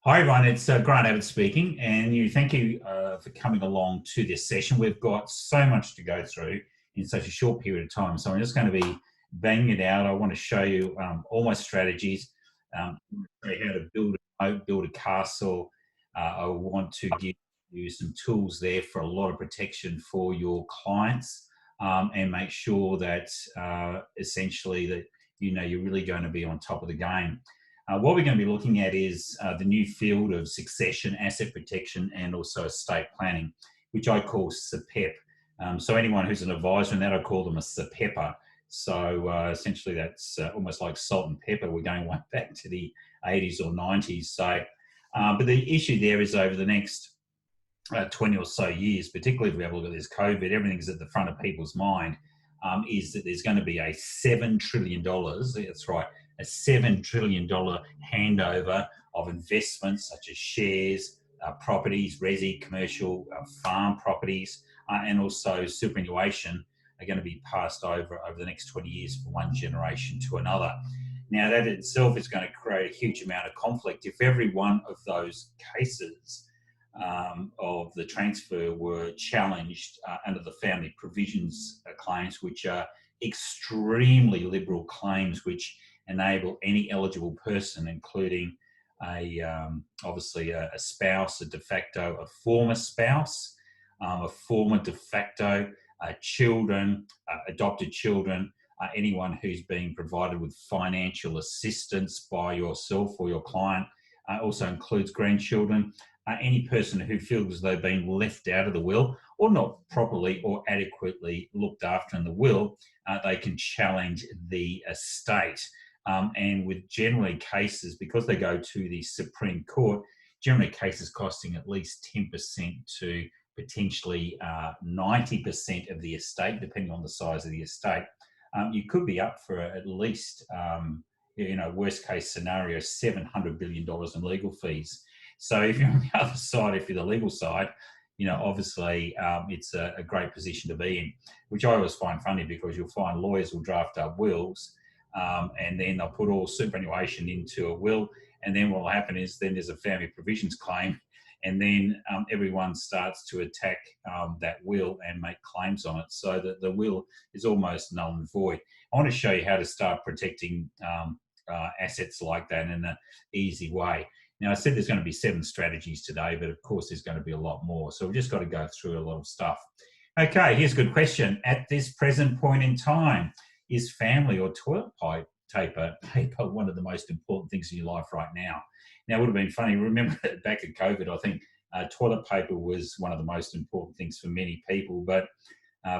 Hi everyone, it's Grant Abbott speaking, and thank you for coming along to this session. We've got so much to go through in such a short period of time, so I'm just going to be banging it out. I want to show you all my strategies, how to build a moat, build a castle. I want to give you some tools there for a lot of protection for your clients, and make sure that essentially that you're really going to be on top of the game. What we're going to be looking at is the new field of succession, asset protection, and also estate planning, which I call SAPEP. So anyone who's an advisor in that, I call them a SAPEPer. So essentially that's almost like salt and pepper. We're going way back to the 80s or 90s. So, but the issue there is over the next 20 or so years, particularly if we have a look at this COVID, everything's at the front of people's mind, is that there's going to be a $7 trillion, that's right, a $7 trillion handover of investments such as shares, properties, resi, commercial, farm properties, and also superannuation are going to be passed over the next 20 years from one generation to another. Now that itself is going to create a huge amount of conflict. If every one of those cases of the transfer were challenged under the family provisions claims, which are extremely liberal claims which enable any eligible person, including obviously a spouse, a de facto, a former spouse, a former de facto, children, adopted children, anyone who's being provided with financial assistance by yourself or your client, also includes grandchildren, any person who feels as though they've been left out of the will or not properly or adequately looked after in the will, they can challenge the estate. And with generally cases, because they go to the Supreme Court, generally cases costing at least 10% to potentially 90% of the estate, depending on the size of the estate, you could be up for at least, worst case scenario, $700 billion in legal fees. So if you're on the other side, if you're the legal side, obviously it's a great position to be in, which I always find funny because you'll find lawyers will draft up wills, and then they'll put all superannuation into a will, and then what will happen is then there's a family provisions claim, and then everyone starts to attack that will and make claims on it, so that the will is almost null and void. I want to show you how to start protecting assets like that in an easy way. Now, I said there's going to be 7 strategies today, but of course there's going to be a lot more, so we've just got to go through a lot of stuff. Okay, here's a good question. At this present point in time, is family or toilet paper one of the most important things in your life right now? Now, it would have been funny. Remember back at COVID, I think toilet paper was one of the most important things for many people, but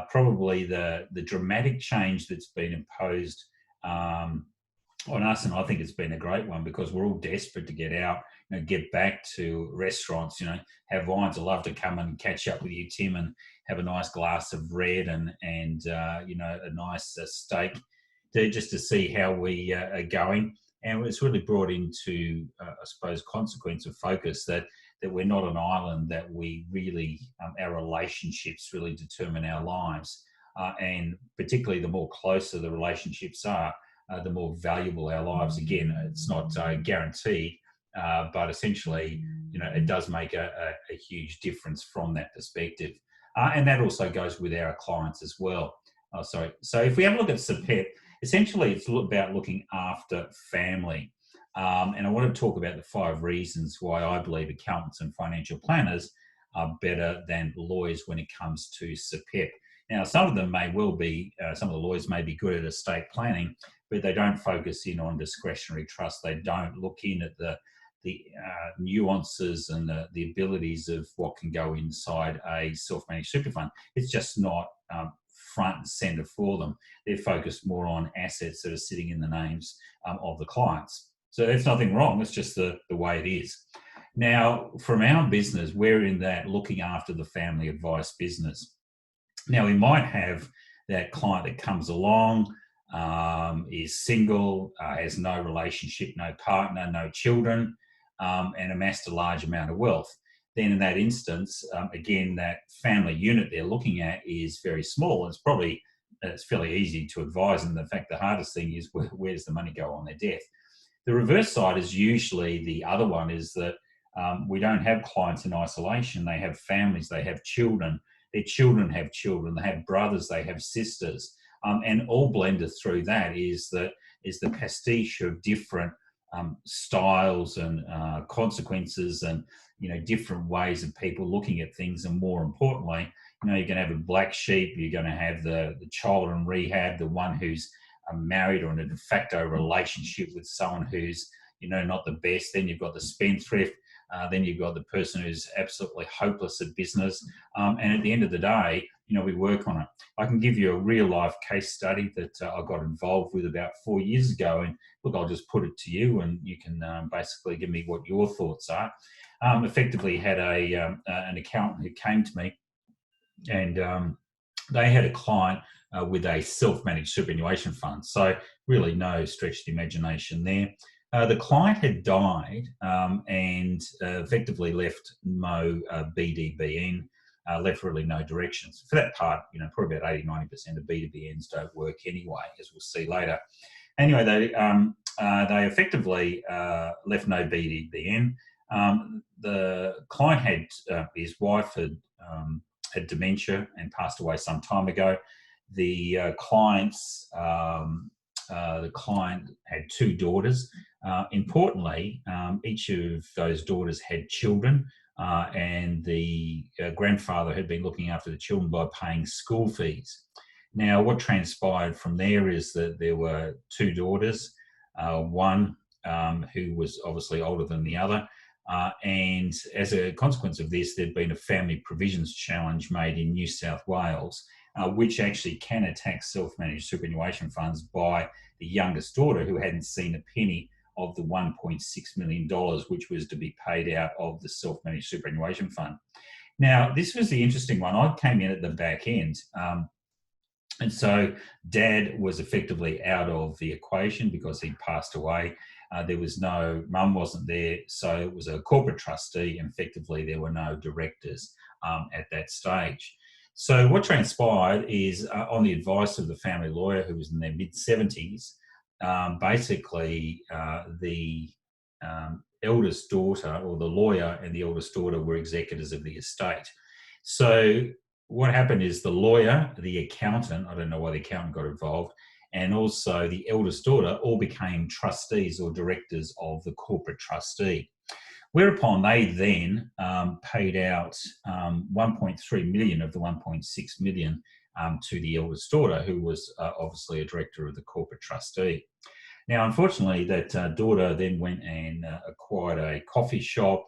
probably the dramatic change that's been imposed on us, and I think it's been a great one because we're all desperate to get out, get back to restaurants, have wines. I love to come and catch up with you, Tim, and have a nice glass of red and a nice steak, just to see how we are going. And it's really brought into, I suppose, consequence of focus that we're not an island, that we really, our relationships really determine our lives. And particularly the more closer the relationships are, the more valuable our lives. Again, it's not guaranteed, but essentially, it does make a huge difference from that perspective. And that also goes with our clients as well. So if we have a look at SAPEP, essentially it's about looking after family. And I want to talk about the 5 reasons why I believe accountants and financial planners are better than lawyers when it comes to SAPEP. Now, some of them may well be, some of the lawyers may be good at estate planning, but they don't focus in on discretionary trust. They don't look in at the nuances and the abilities of what can go inside a self-managed super fund. It's just not front and center for them. They're focused more on assets that are sitting in the names of the clients. So there's nothing wrong. It's just the way it is. Now, from our business, we're in that looking after the family advice business. Now, we might have that client that comes along, is single, has no relationship, no partner, no children, and amassed a large amount of wealth. Then in that instance, again, that family unit they're looking at is very small. It's fairly easy to advise. And in fact, the hardest thing is where does the money go on their death? The reverse side is usually the other one, is that We don't have clients in isolation. They have families, they have children, their children have children, they have brothers, they have sisters. And all blended through that is the pastiche of different styles and consequences and, different ways of people looking at things. And more importantly, you're going to have a black sheep, you're going to have the child in rehab, the one who's married or in a de facto relationship with someone who's, not the best. Then you've got the spendthrift. Then you've got the person who's absolutely hopeless at business. And at the end of the day, we work on it. I can give you a real life case study that I got involved with about 4 years ago. And look, I'll just put it to you and you can basically give me what your thoughts are. Effectively had an accountant who came to me, and they had a client with a self-managed superannuation fund. So really no stretched imagination there. The client had died and effectively left no BDBN, left really no directions. For that part, probably about 80-90% of BDBNs don't work anyway, as we'll see later. Anyway, they effectively left no BDBN. The client had, his wife had dementia and passed away some time ago. The client had 2 daughters. Importantly, each of those daughters had children, and the grandfather had been looking after the children by paying school fees. Now, what transpired from there is that there were 2 daughters, one who was obviously older than the other, and as a consequence of this, there'd been a family provisions challenge made in New South Wales, which actually can attack self-managed superannuation funds by the youngest daughter, who hadn't seen a penny of the $1.6 million, which was to be paid out of the self-managed superannuation fund. Now, this was the interesting one. I came in at the back end. And so Dad was effectively out of the equation because he'd passed away. There was no, Mum wasn't there. So it was a corporate trustee, and effectively there were no directors at that stage. So what transpired is, on the advice of the family lawyer, who was in their mid-70s, basically the eldest daughter, or the lawyer and the eldest daughter, were executors of the estate. So what happened is the lawyer, the accountant, I don't know why the accountant got involved, and also the eldest daughter all became trustees or directors of the corporate trustee. Whereupon they then paid out 1.3 million of the 1.6 million to the eldest daughter, who was obviously a director of the corporate trustee. Now, unfortunately, that daughter then went and acquired a coffee shop,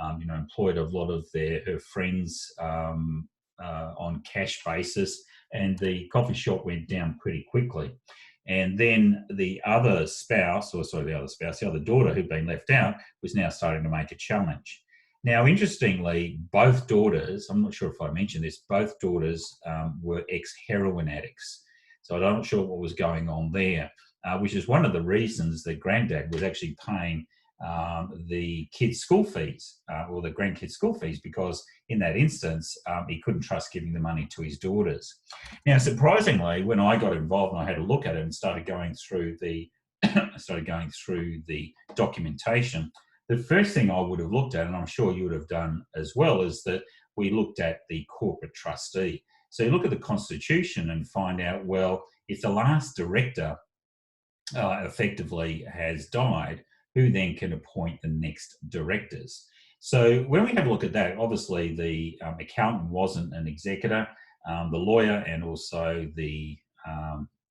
employed a lot of her friends on cash basis, and the coffee shop went down pretty quickly. And then the other daughter who'd been left out was now starting to make a challenge. Now, interestingly, both daughters, I'm not sure if I mentioned this, both daughters were ex-heroin addicts. So I'm not sure what was going on there, which is one of the reasons that Granddad was actually paying the kids' school fees, or the grandkids' school fees, because in that instance, he couldn't trust giving the money to his daughters. Now, surprisingly, when I got involved and I had a look at it and started going through the documentation, the first thing I would have looked at, and I'm sure you would have done as well, is that we looked at the corporate trustee. So you look at the constitution and find out, well, if the last director effectively has died, who then can appoint the next directors? So when we have a look at that, obviously the accountant wasn't an executor, the lawyer and also the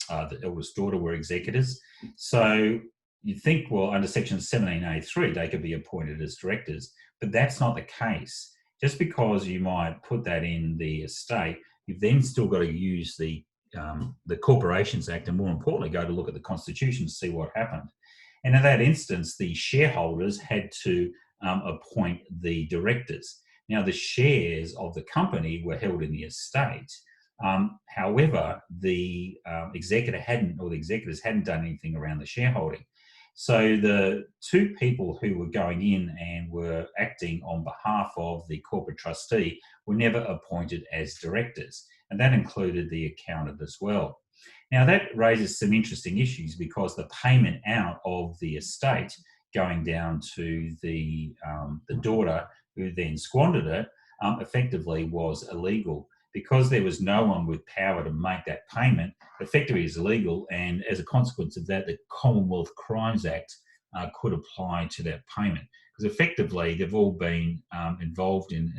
eldest daughter were executors. So you'd think, well, under Section 17A3, they could be appointed as directors, but that's not the case. Just because you might put that in the estate, you've then still got to use the Corporations Act, and more importantly, go to look at the Constitution to see what happened. And in that instance, the shareholders had to appoint the directors. Now, the shares of the company were held in the estate. However, the executors hadn't done anything around the shareholding. So the 2 people who were going in and were acting on behalf of the corporate trustee were never appointed as directors, and that included the accountant as well. Now, that raises some interesting issues, because the payment out of the estate going down to the daughter, who then squandered it, effectively was illegal. Because there was no one with power to make that payment, effectively it was illegal, and as a consequence of that, the Commonwealth Crimes Act could apply to that payment. Because effectively, they've all been involved in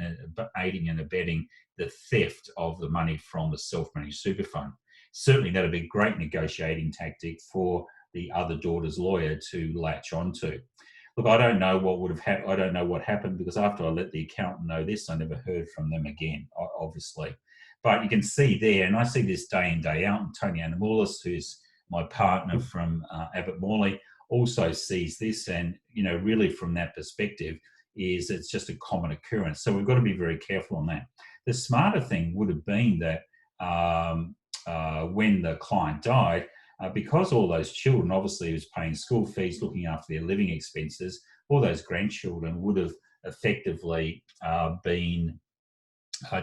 aiding and abetting the theft of the money from the self-managed super fund. Certainly, that would be a great negotiating tactic for the other daughter's lawyer to latch onto. Look, I don't know what would have happened. I don't know what happened, because after I let the accountant know this, I never heard from them again, obviously. But you can see there, and I see this day in, day out, and Tony Anamoulis, who's my partner from Abbott Mourly, also sees this, and really from that perspective is it's just a common occurrence. So we've got to be very careful on that. The smarter thing would have been that when the client died, because all those children obviously was paying school fees, looking after their living expenses, all those grandchildren would have effectively been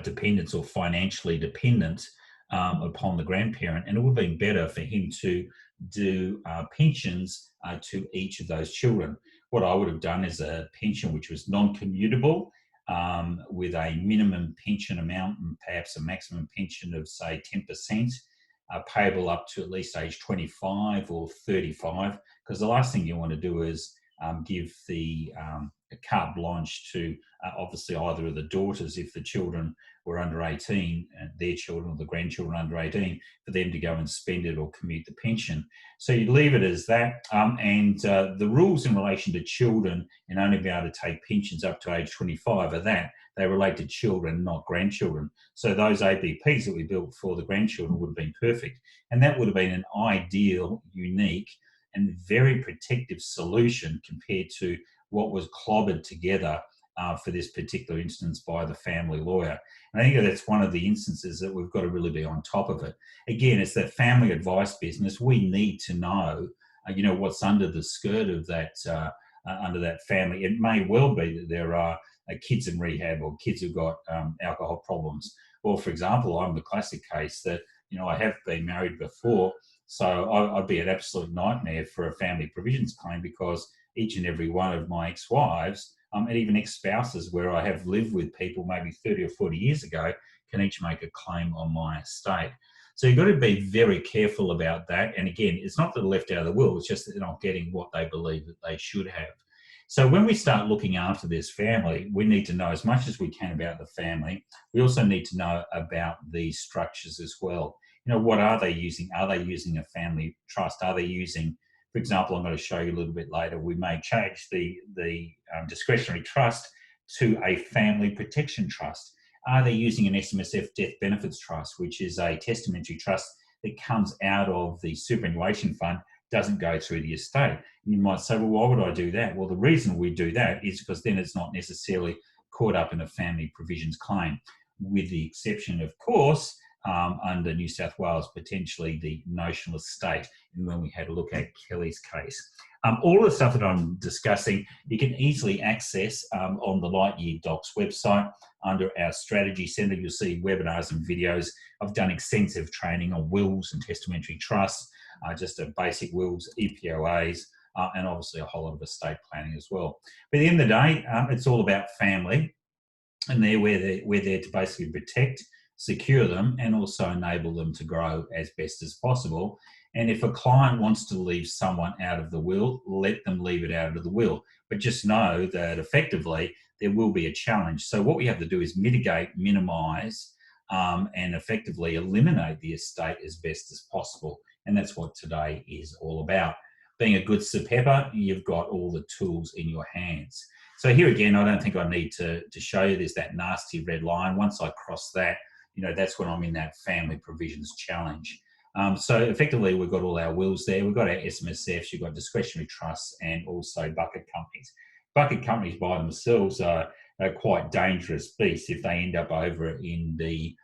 dependents or financially dependent upon the grandparent, and it would have been better for him to do pensions to each of those children. What I would have done is a pension which was non-commutable, with a minimum pension amount and perhaps a maximum pension of, say, 10%, payable up to at least age 25 or 35, because the last thing you want to do is give the carte blanche to obviously either of the daughters, if the children were under 18, and their children or the grandchildren under 18, for them to go and spend it or commute the pension. So you leave it as that, and the rules in relation to children and only be able to take pensions up to age 25 are that they relate to children, not grandchildren. So those ABPs that we built for the grandchildren would have been perfect, and that would have been an ideal, unique, and very protective solution compared to what was clobbered together for this particular instance by the family lawyer. And I think that's one of the instances that we've got to really be on top of it. Again, it's that family advice business. We need to know, what's under the skirt of that, under that family. It may well be that there are kids in rehab or kids who've got alcohol problems. Or, for example, I'm the classic case that, I have been married before, so I'd be an absolute nightmare for a family provisions claim, because each and every one of my ex-wives, and even ex-spouses where I have lived with people maybe 30 or 40 years ago, can each make a claim on my estate. So you've got to be very careful about that. And again, it's not that they're left out of the will, it's just that they're not getting what they believe that they should have. So when we start looking after this family, we need to know as much as we can about the family. We also need to know about the structures as well. What are they using? Are they using a family trust? Are they using, for example, I'm going to show you a little bit later, we may change the discretionary trust to a family protection trust. Are they using an SMSF death benefits trust, which is a testamentary trust that comes out of the superannuation fund, doesn't go through the estate? And you might say, well, why would I do that? Well, the reason we do that is because then it's not necessarily caught up in a family provisions claim, with the exception, of course, under New South Wales, potentially the notional estate, and when we had a look at Kelly's case. All of the stuff that I'm discussing, you can easily access on the Lightyear Docs website under our strategy centre. You'll see webinars and videos. I've done extensive training on wills and testamentary trusts, just a basic wills, EPOAs, and obviously a whole lot of estate planning as well. But at the end of the day, it's all about family, and we're there to basically protect, secure them, and also enable them to grow as best as possible. And if a client wants to leave someone out of the will, let them leave it out of the will. But just know that effectively there will be a challenge. So what we have to do is mitigate, minimise, and effectively eliminate the estate as best as possible. And that's what today is all about. Being a good SAPEPer, you've got all the tools in your hands. So here again, I don't think I need to show you, there's that nasty red line. Once I cross that, that's when I'm in that family provisions challenge. So effectively, we've got all our wills there. We've got our SMSFs, you've got discretionary trusts, and also bucket companies. Bucket companies by themselves are quite dangerous beasts if they end up over in the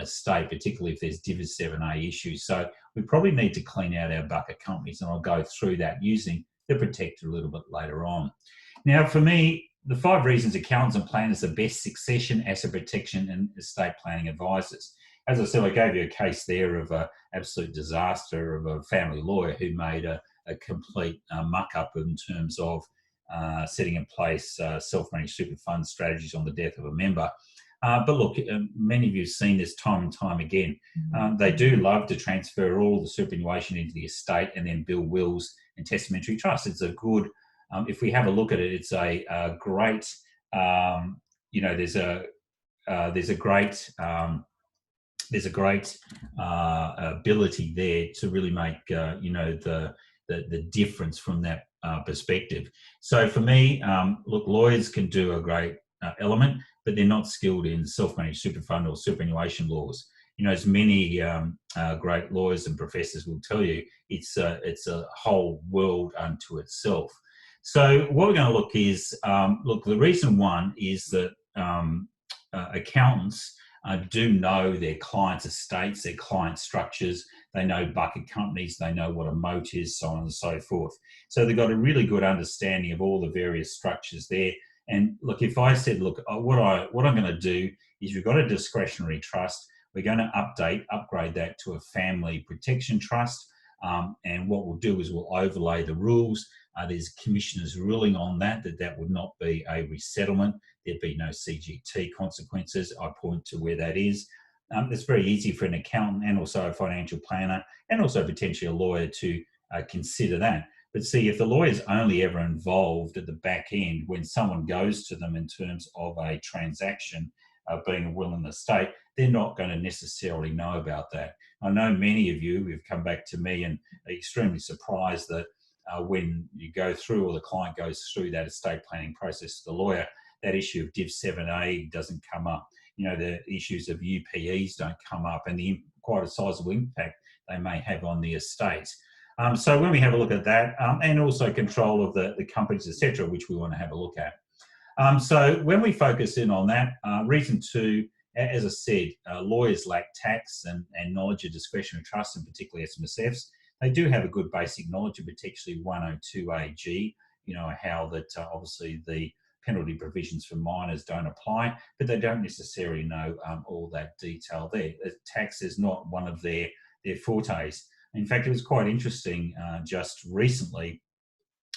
estate, particularly if there's Div 7A issues. So we probably need to clean out our bucket companies, and I'll go through that using the Protector a little bit later on. Now, for me, the 5 reasons accountants and planners are the best succession, asset protection, and estate planning advisors. As I said, I gave you a case there of an absolute disaster of a family lawyer who made a complete muck-up in terms of setting in place self-managed super fund strategies on the death of a member. But look, many of you have seen this time and time again. They do love to transfer all the superannuation into the estate and then build wills and testamentary trusts. It's a good, if we have a look at it, it's a great, there's a great ability there to really make the difference from that perspective. So for me, look, lawyers can do a great element, but they're not skilled in self-managed super fund or superannuation laws. As many great lawyers and professors will tell you, it's a whole world unto itself. So what we're going to look is, the reason one is that accountants do know their clients' estates, their client structures. They know bucket companies, they know what a moat is, so on and so forth. So they've got a really good understanding of all the various structures there. And look, if I said, look, what I'm going to do is we've got a discretionary trust. We're going to upgrade that to a family protection trust. And what we'll do is we'll overlay the rules. There's commissioners ruling on that would not be a resettlement. There'd be no CGT consequences. I point to where that is. It's very easy for an accountant and also a financial planner and also potentially a lawyer to consider that. But see, if the lawyer's only ever involved at the back end when someone goes to them in terms of a transaction, being a will in the state, they're not going to necessarily know about that. I know many of you have come back to me and are extremely surprised that when you go through or the client goes through that estate planning process, the lawyer, that issue of Div 7A doesn't come up. The issues of UPEs don't come up, and quite a sizable impact they may have on the estate. So when we have a look at that, and also control of the companies, etc., which we want to have a look at. So when we focus in on that, reason two, as I said, lawyers lack tax and knowledge of discretionary trusts, and particularly SMSFs. They do have a good basic knowledge of potentially 102AG, how that obviously the penalty provisions for minors don't apply, but they don't necessarily know all that detail there. Tax is not one of their fortes. In fact, it was quite interesting just recently,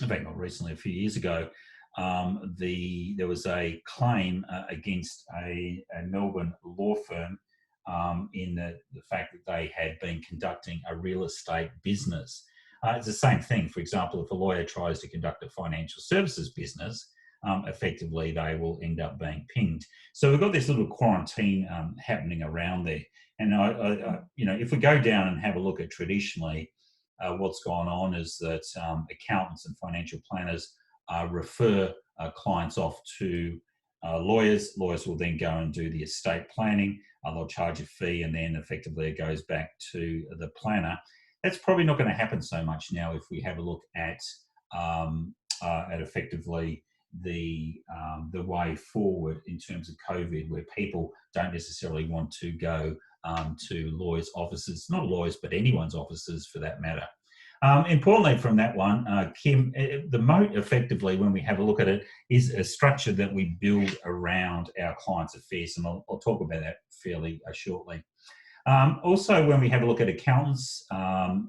in fact, not recently, a few years ago, there was a claim against a Melbourne law firm in the fact that they had been conducting a real estate business. It's the same thing. For example, if a lawyer tries to conduct a financial services business, effectively they will end up being pinged. So we've got this little quarantine happening around there. And if we go down and have a look at traditionally, what's gone on is that accountants and financial planners refer clients off to lawyers. Lawyers will then go and do the estate planning. They'll charge a fee, and then effectively it goes back to the planner. That's probably not going to happen so much now if we have a look at effectively the way forward in terms of COVID, where people don't necessarily want to go to lawyers' offices, not lawyers, but anyone's offices for that matter. Importantly from that one, Kim, the moat effectively, when we have a look at it, is a structure that we build around our clients' affairs, and I'll talk about that fairly shortly. Also, when we have a look at accountants,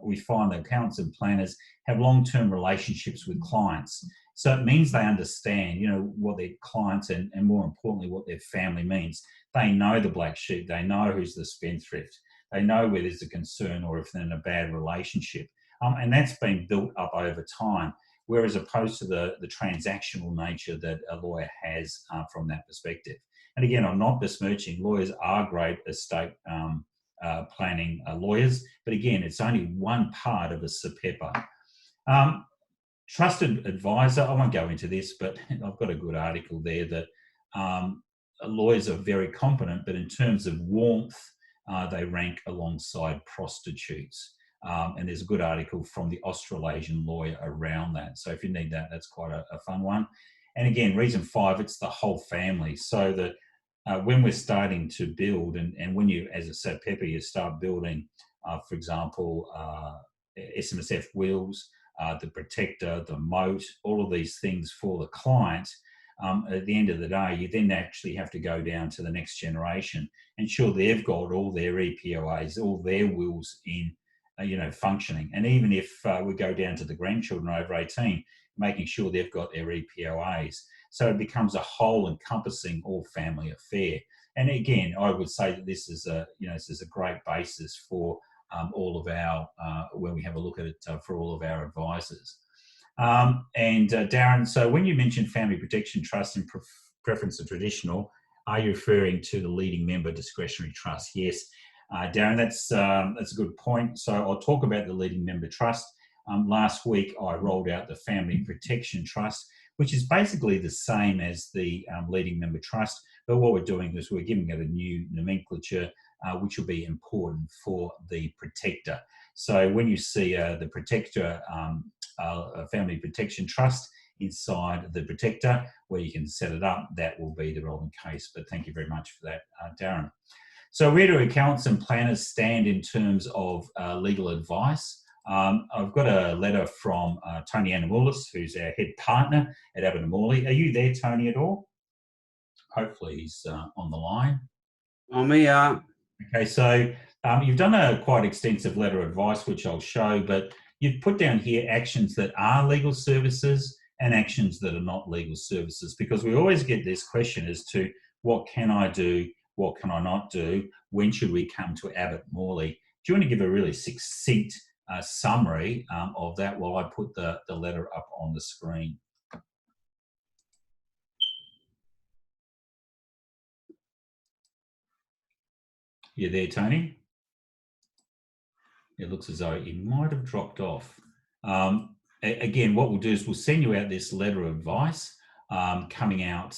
we find that accountants and planners have long-term relationships with clients. So it means they understand, what their clients and more importantly, what their family means. They know the black sheep. They know who's the spendthrift. They know where there's a concern or if they're in a bad relationship. And that's been built up over time, whereas opposed to the transactional nature that a lawyer has from that perspective. And again, I'm not besmirching. Lawyers are great estate planning lawyers, but again, it's only one part of a SAPEP. Trusted advisor, I won't go into this, but I've got a good article there that lawyers are very competent, but in terms of warmth, they rank alongside prostitutes. And there's a good article from the Australasian lawyer around that. So if you need that, that's quite a fun one. And again, reason 5, it's the whole family. So that when we're starting to build, and when you, as a SAPEP, you start building, for example, SMSF wills, the protector, the moat, all of these things for the client, at the end of the day, you then actually have to go down to the next generation, ensure they've got all their EPOAs, all their wills in, functioning. And even if we go down to the grandchildren over 18, making sure they've got their EPOAs. So it becomes a whole encompassing all family affair. And again, I would say that this is a great basis for all of our, when we have a look at it for all of our advisors. Darren, so when you mentioned family protection trust in preference to traditional, are you referring to the leading member discretionary trust? Yes, Darren, that's a good point. So I'll talk about the leading member trust. Last week, I rolled out the family protection trust, which is basically the same as the leading member trust. But what we're doing is we're giving it a new nomenclature, which will be important for the protector. So when you see the protector family protection trust inside the protector, where you can set it up, that will be the relevant case. But thank you very much for that, Darren. So where do accountants and planners stand in terms of legal advice? I've got a letter from Tony Anamoulis, who's our head partner at Abbott Mourly. Are you there, Tony, at all? Hopefully he's on the line. I'm here. Okay, so you've done a quite extensive letter of advice, which I'll show, but you've put down here actions that are legal services and actions that are not legal services, because we always get this question as to what can I do, what can I not do, when should we come to Abbott Mourly? Do you want to give a really succinct summary of that while I put the letter up on the screen? You there, Tony? It looks as though he might have dropped off. Again, what we'll do is we'll send you out this letter of advice coming out,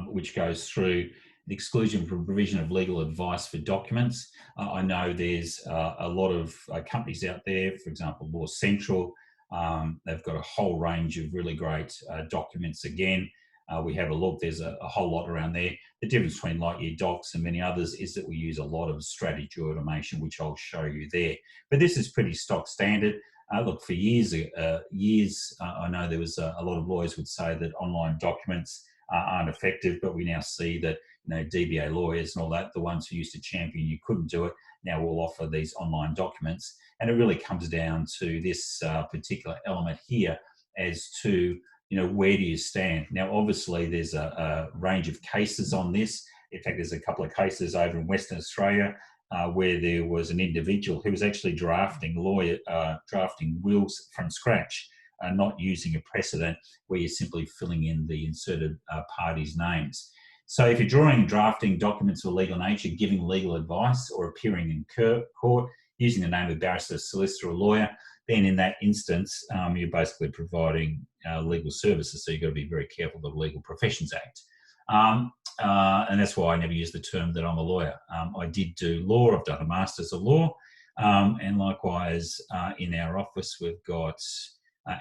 which goes through the exclusion from provision of legal advice for documents. I know there's a lot of companies out there, for example, Law Central. They've got a whole range of really great documents. Again, we have a look, there's a whole lot around there. The difference between LYProtect and many others is that we use a lot of strategy automation, which I'll show you there. But this is pretty stock standard. Look, for years, I know there was a lot of lawyers would say that online documents aren't effective, but we now see that DBA lawyers and all that, the ones who used to champion you couldn't do it, now will offer these online documents. And it really comes down to this particular element here as to where do you stand? Now, obviously, there's a range of cases on this. In fact, there's a couple of cases over in Western Australia where there was an individual who was actually drafting wills from scratch, not using a precedent where you're simply filling in the inserted parties' names. So if you're drawing and drafting documents of a legal nature, giving legal advice or appearing in court using the name of barrister, solicitor or lawyer, then in that instance, you're basically providing legal services. So you've got to be very careful of the Legal Professions Act. And that's why I never use the term that I'm a lawyer. I did do law. I've done a Master's of Law. And likewise, in our office, we've got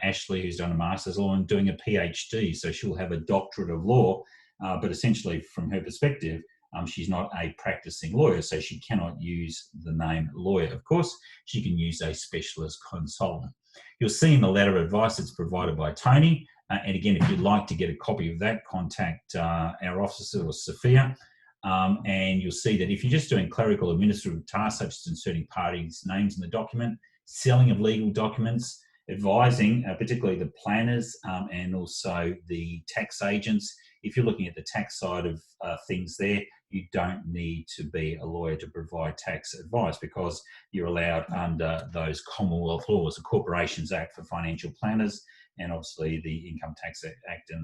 Ashley, who's done a Master's of Law and doing a PhD. So she'll have a doctorate of law. But essentially, from her perspective, she's not a practicing lawyer, so she cannot use the name lawyer. Of course, she can use a specialist consultant. You'll see in the letter of advice it's provided by Tony. And again, if you'd like to get a copy of that, contact our officer or Sophia. And you'll see that if you're just doing clerical administrative tasks, such as inserting parties' names in the document, selling of legal documents, advising, particularly the planners and also the tax agents, if you're looking at the tax side of things there, you don't need to be a lawyer to provide tax advice because you're allowed under those Commonwealth laws, the Corporations Act for financial planners, and obviously the Income Tax Act and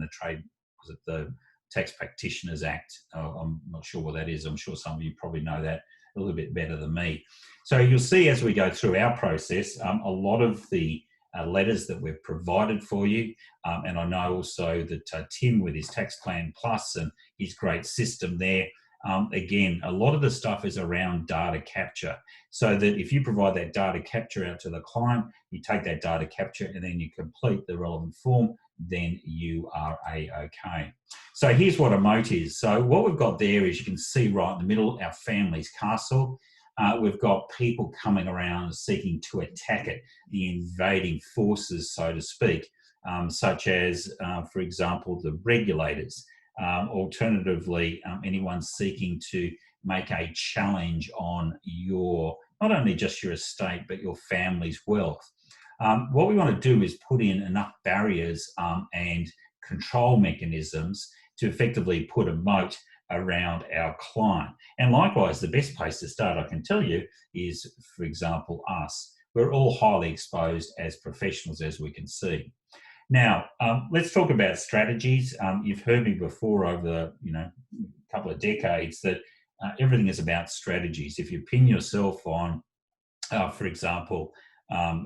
the Tax Practitioners Act. I'm not sure what that is. I'm sure some of you probably know that a little bit better than me. So you'll see as we go through our process, a lot of the letters that we've provided for you. And I know also that Tim with his Tax Plan Plus and his great system there, again, a lot of the stuff is around data capture. So that if you provide that data capture out to the client, you take that data capture and then you complete the relevant form, then you are A-OK. So here's what a moat is. So what we've got there is you can see right in the middle, our family's castle. We've got people coming around seeking to attack it, the invading forces, so to speak, such as, for example, the regulators. Alternatively, anyone seeking to make a challenge on your, not only just your estate, but your family's wealth. What we want to do is put in enough barriers and control mechanisms to effectively put a moat around our client. And likewise, the best place to start, I can tell you, is, for example, us. We're all highly exposed as professionals, as we can see. Now, let's talk about strategies. You've heard me before over the couple of decades that everything is about strategies. If you pin yourself on, for example,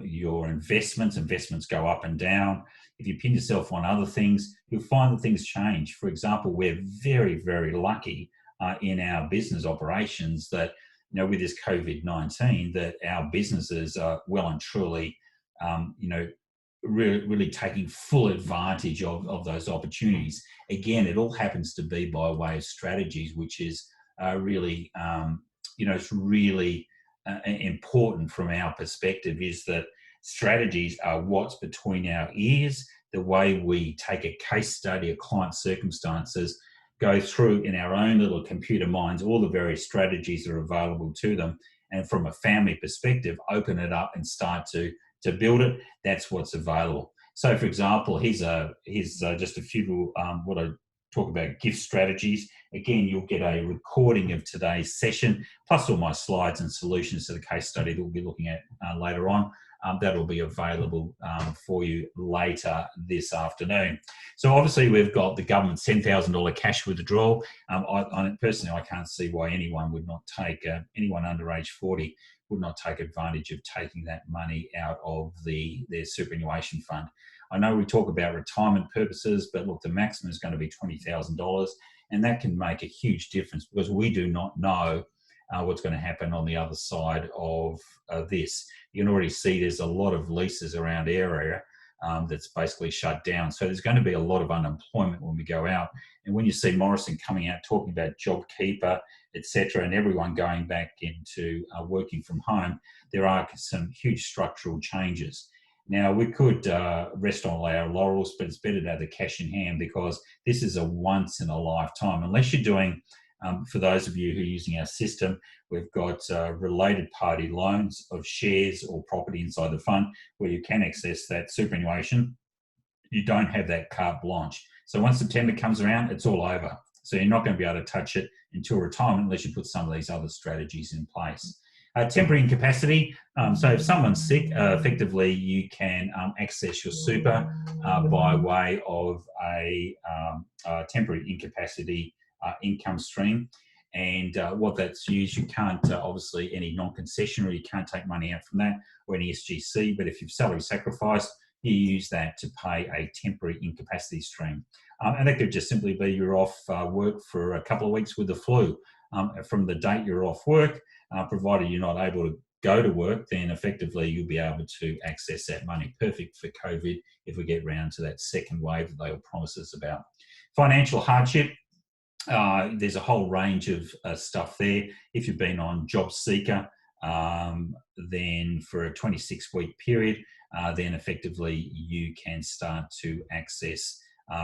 your investments go up and down. If you pin yourself on other things, you'll find that things change. For example, we're very, very lucky in our business operations that, with this COVID-19, that our businesses are well and truly, really taking full advantage of those opportunities. Again, it all happens to be by way of strategies, which is really, it's really important from our perspective, is that strategies are what's between our ears, the way we take a case study of client circumstances, go through in our own little computer minds all the various strategies that are available to them, and from a family perspective, open it up and start to build it. That's what's available. So, for example, here's just a few what I talk about gift strategies. Again, you'll get a recording of today's session, plus all my slides and solutions to the case study that we'll be looking at later on. That'll be available for you later this afternoon. So obviously we've got the government's $10,000 cash withdrawal. Personally, I can't see why anyone would not take, anyone under age 40 would not take advantage of taking that money out of their superannuation fund. I know we talk about retirement purposes, but look, the maximum is going to be $20,000, and that can make a huge difference because we do not know what's going to happen on the other side of this. You can already see there's a lot of leases around our area that's basically shut down. So there's going to be a lot of unemployment when we go out. And when you see Morrison coming out talking about JobKeeper, etc., and everyone going back into working from home, there are some huge structural changes. Now, we could rest on our laurels, but it's better to have the cash in hand because this is a once in a lifetime. Unless you're doing, for those of you who are using our system, we've got related party loans of shares or property inside the fund where you can access that superannuation. You don't have that carte blanche. So once September comes around, it's all over. So you're not going to be able to touch it until retirement unless you put some of these other strategies in place. Temporary incapacity. So if someone's sick, effectively you can access your super by way of a temporary incapacity income stream. And what that's used, you can't, obviously, any non-concessionary, you can't take money out from that, or any SGC, but if you've salary sacrificed, you use that to pay a temporary incapacity stream. And that could just simply be you're off work for a couple of weeks with the flu. From the date you're off work, provided you're not able to go to work, then effectively you'll be able to access that money. Perfect for COVID if we get round to that second wave that they will promise us about. Financial hardship. There's a whole range of stuff there. If you've been on Job Seeker, then for a 26-week period, then effectively you can start to access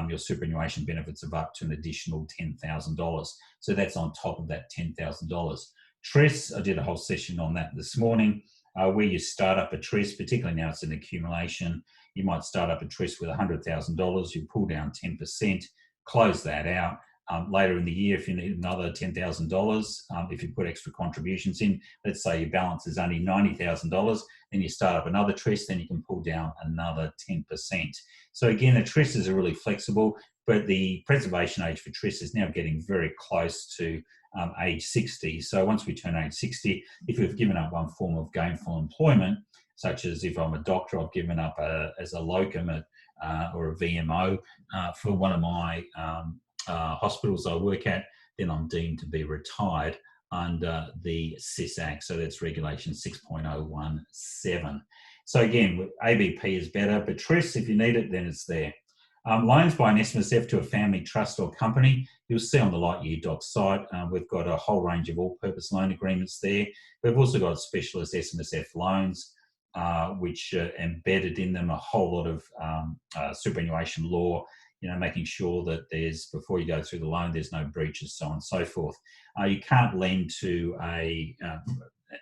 your superannuation benefits of up to an additional $10,000. So that's on top of that $10,000. TRIS, I did a whole session on that this morning, where you start up a TRIS, particularly now it's an accumulation. You might start up a TRIS with $100,000, you pull down 10%, close that out. Later in the year, if you need another $10,000, if you put extra contributions in, let's say your balance is only $90,000, then you start up another TRIS, then you can pull down another 10%. So again, the TRISs are really flexible, but the preservation age for TRIS is now getting very close to age 60. So once we turn age 60, if we've given up one form of gainful employment, such as if I'm a doctor, I've given up as a locum or a VMO for one of my hospitals I work at, then I'm deemed to be retired under the SIS Act. So that's regulation 6.017. So again, ABP is better, but TRIS, if you need it, then it's there. Loans by an Smsf to a family trust or company, you'll see on the Lightyear Doc site, we've got a whole range of all-purpose loan agreements there. We've also got specialist Smsf loans, which embedded in them a whole lot of superannuation law, making sure that there's, before you go through the loan, there's no breaches, so on and so forth. You can't lend to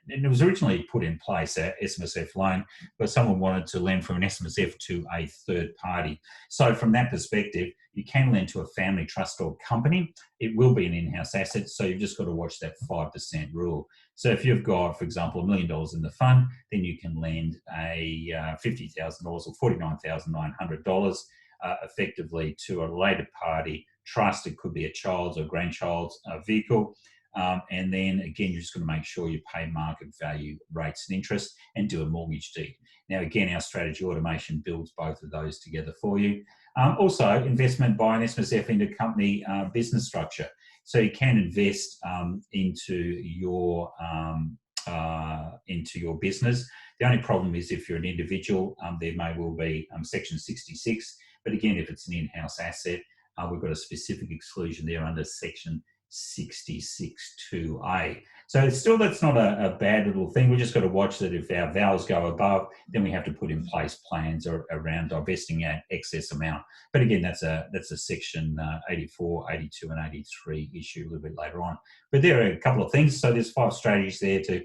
and it was originally put in place, a SMSF loan, but someone wanted to lend from an SMSF to a third party. So from that perspective, you can lend to a family trust or company. It will be an in-house asset, so you've just got to watch that 5% rule. So if you've got, for example, $1 million in the fund, then you can lend a $50,000 or $49,900 effectively to a related party trust. It could be a child's or grandchild's vehicle. And then again, you're just going to make sure you pay market value rates and interest and do a mortgage deed. Now, again, our strategy automation builds both of those together for you. Also, investment by an SMSF into company business structure. So you can invest into your business. The only problem is if you're an individual, there may well be Section 66. But again, if it's an in-house asset, we've got a specific exclusion there under Section 66(2)(a). So it's still, that's not a bad little thing. We just got to watch that if our vowels go above, then we have to put in place plans around divesting that excess amount. But again, that's a Section 84, 82 and 83 issue a little bit later on. But there are a couple of things. So there's 5 strategies there to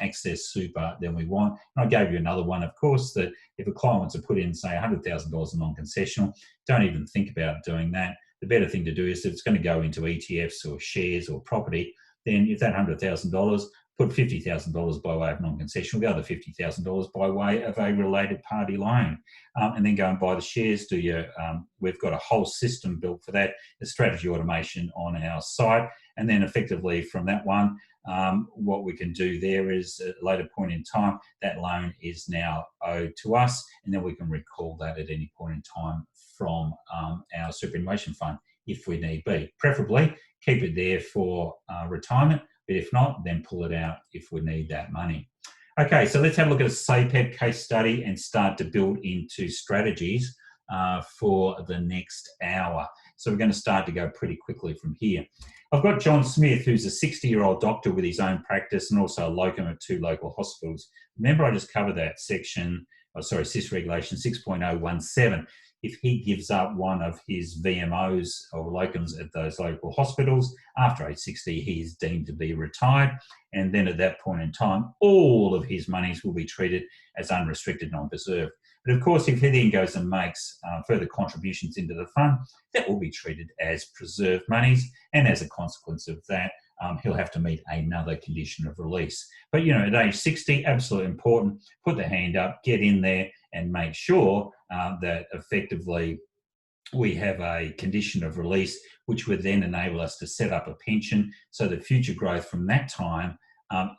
access super than we want. And I gave you another one, of course, that if a client wants to put in, say, $100,000 in non-concessional, don't even think about doing that. The better thing to do is if it's going to go into ETFs or shares or property, then if that $100,000, put $50,000 by way of non-concessional, the other $50,000 by way of a related party loan, and then go and buy the shares. We've got a whole system built for that, the strategy automation on our site, and then effectively from that one, what we can do there is at a later point in time, that loan is now owed to us, and then we can recall that at any point in time from our superannuation fund if we need be. Preferably keep it there for retirement, but if not, then pull it out if we need that money. Okay, so let's have a look at a SAPEP case study and start to build into strategies for the next hour. So we're going to start to go pretty quickly from here. I've got John Smith, who's a 60-year-old doctor with his own practice and also a locum at 2 local hospitals. Remember, I just covered that SIS regulation 6.017. If he gives up one of his VMOs or locums at those local hospitals, after age 60, he is deemed to be retired. And then at that point in time, all of his monies will be treated as unrestricted non-preserved. But of course, if he then goes and makes further contributions into the fund, that will be treated as preserved monies. And as a consequence of that, he'll have to meet another condition of release. But, at age 60, absolutely important, put the hand up, get in there and make sure that effectively we have a condition of release, which would then enable us to set up a pension so that future growth from that time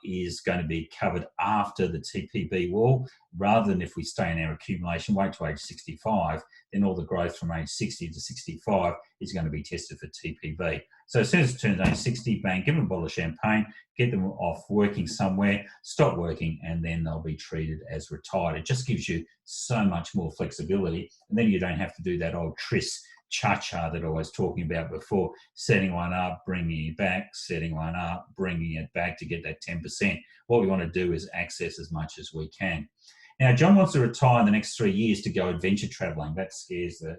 is going to be covered after the TPB wall, rather than if we stay in our accumulation, wait to age 65, then all the growth from age 60 to 65 is going to be tested for TPB. So as soon as it turns age 60, bang, give them a bottle of champagne, get them off working somewhere, stop working, and then they'll be treated as retired. It just gives you so much more flexibility, and then you don't have to do that old tris cha-cha that I was talking about before, setting one up, bringing it back, setting one up, bringing it back to get that 10%. What we want to do is access as much as we can. Now, John wants to retire in the next 3 years to go adventure travelling. That scares the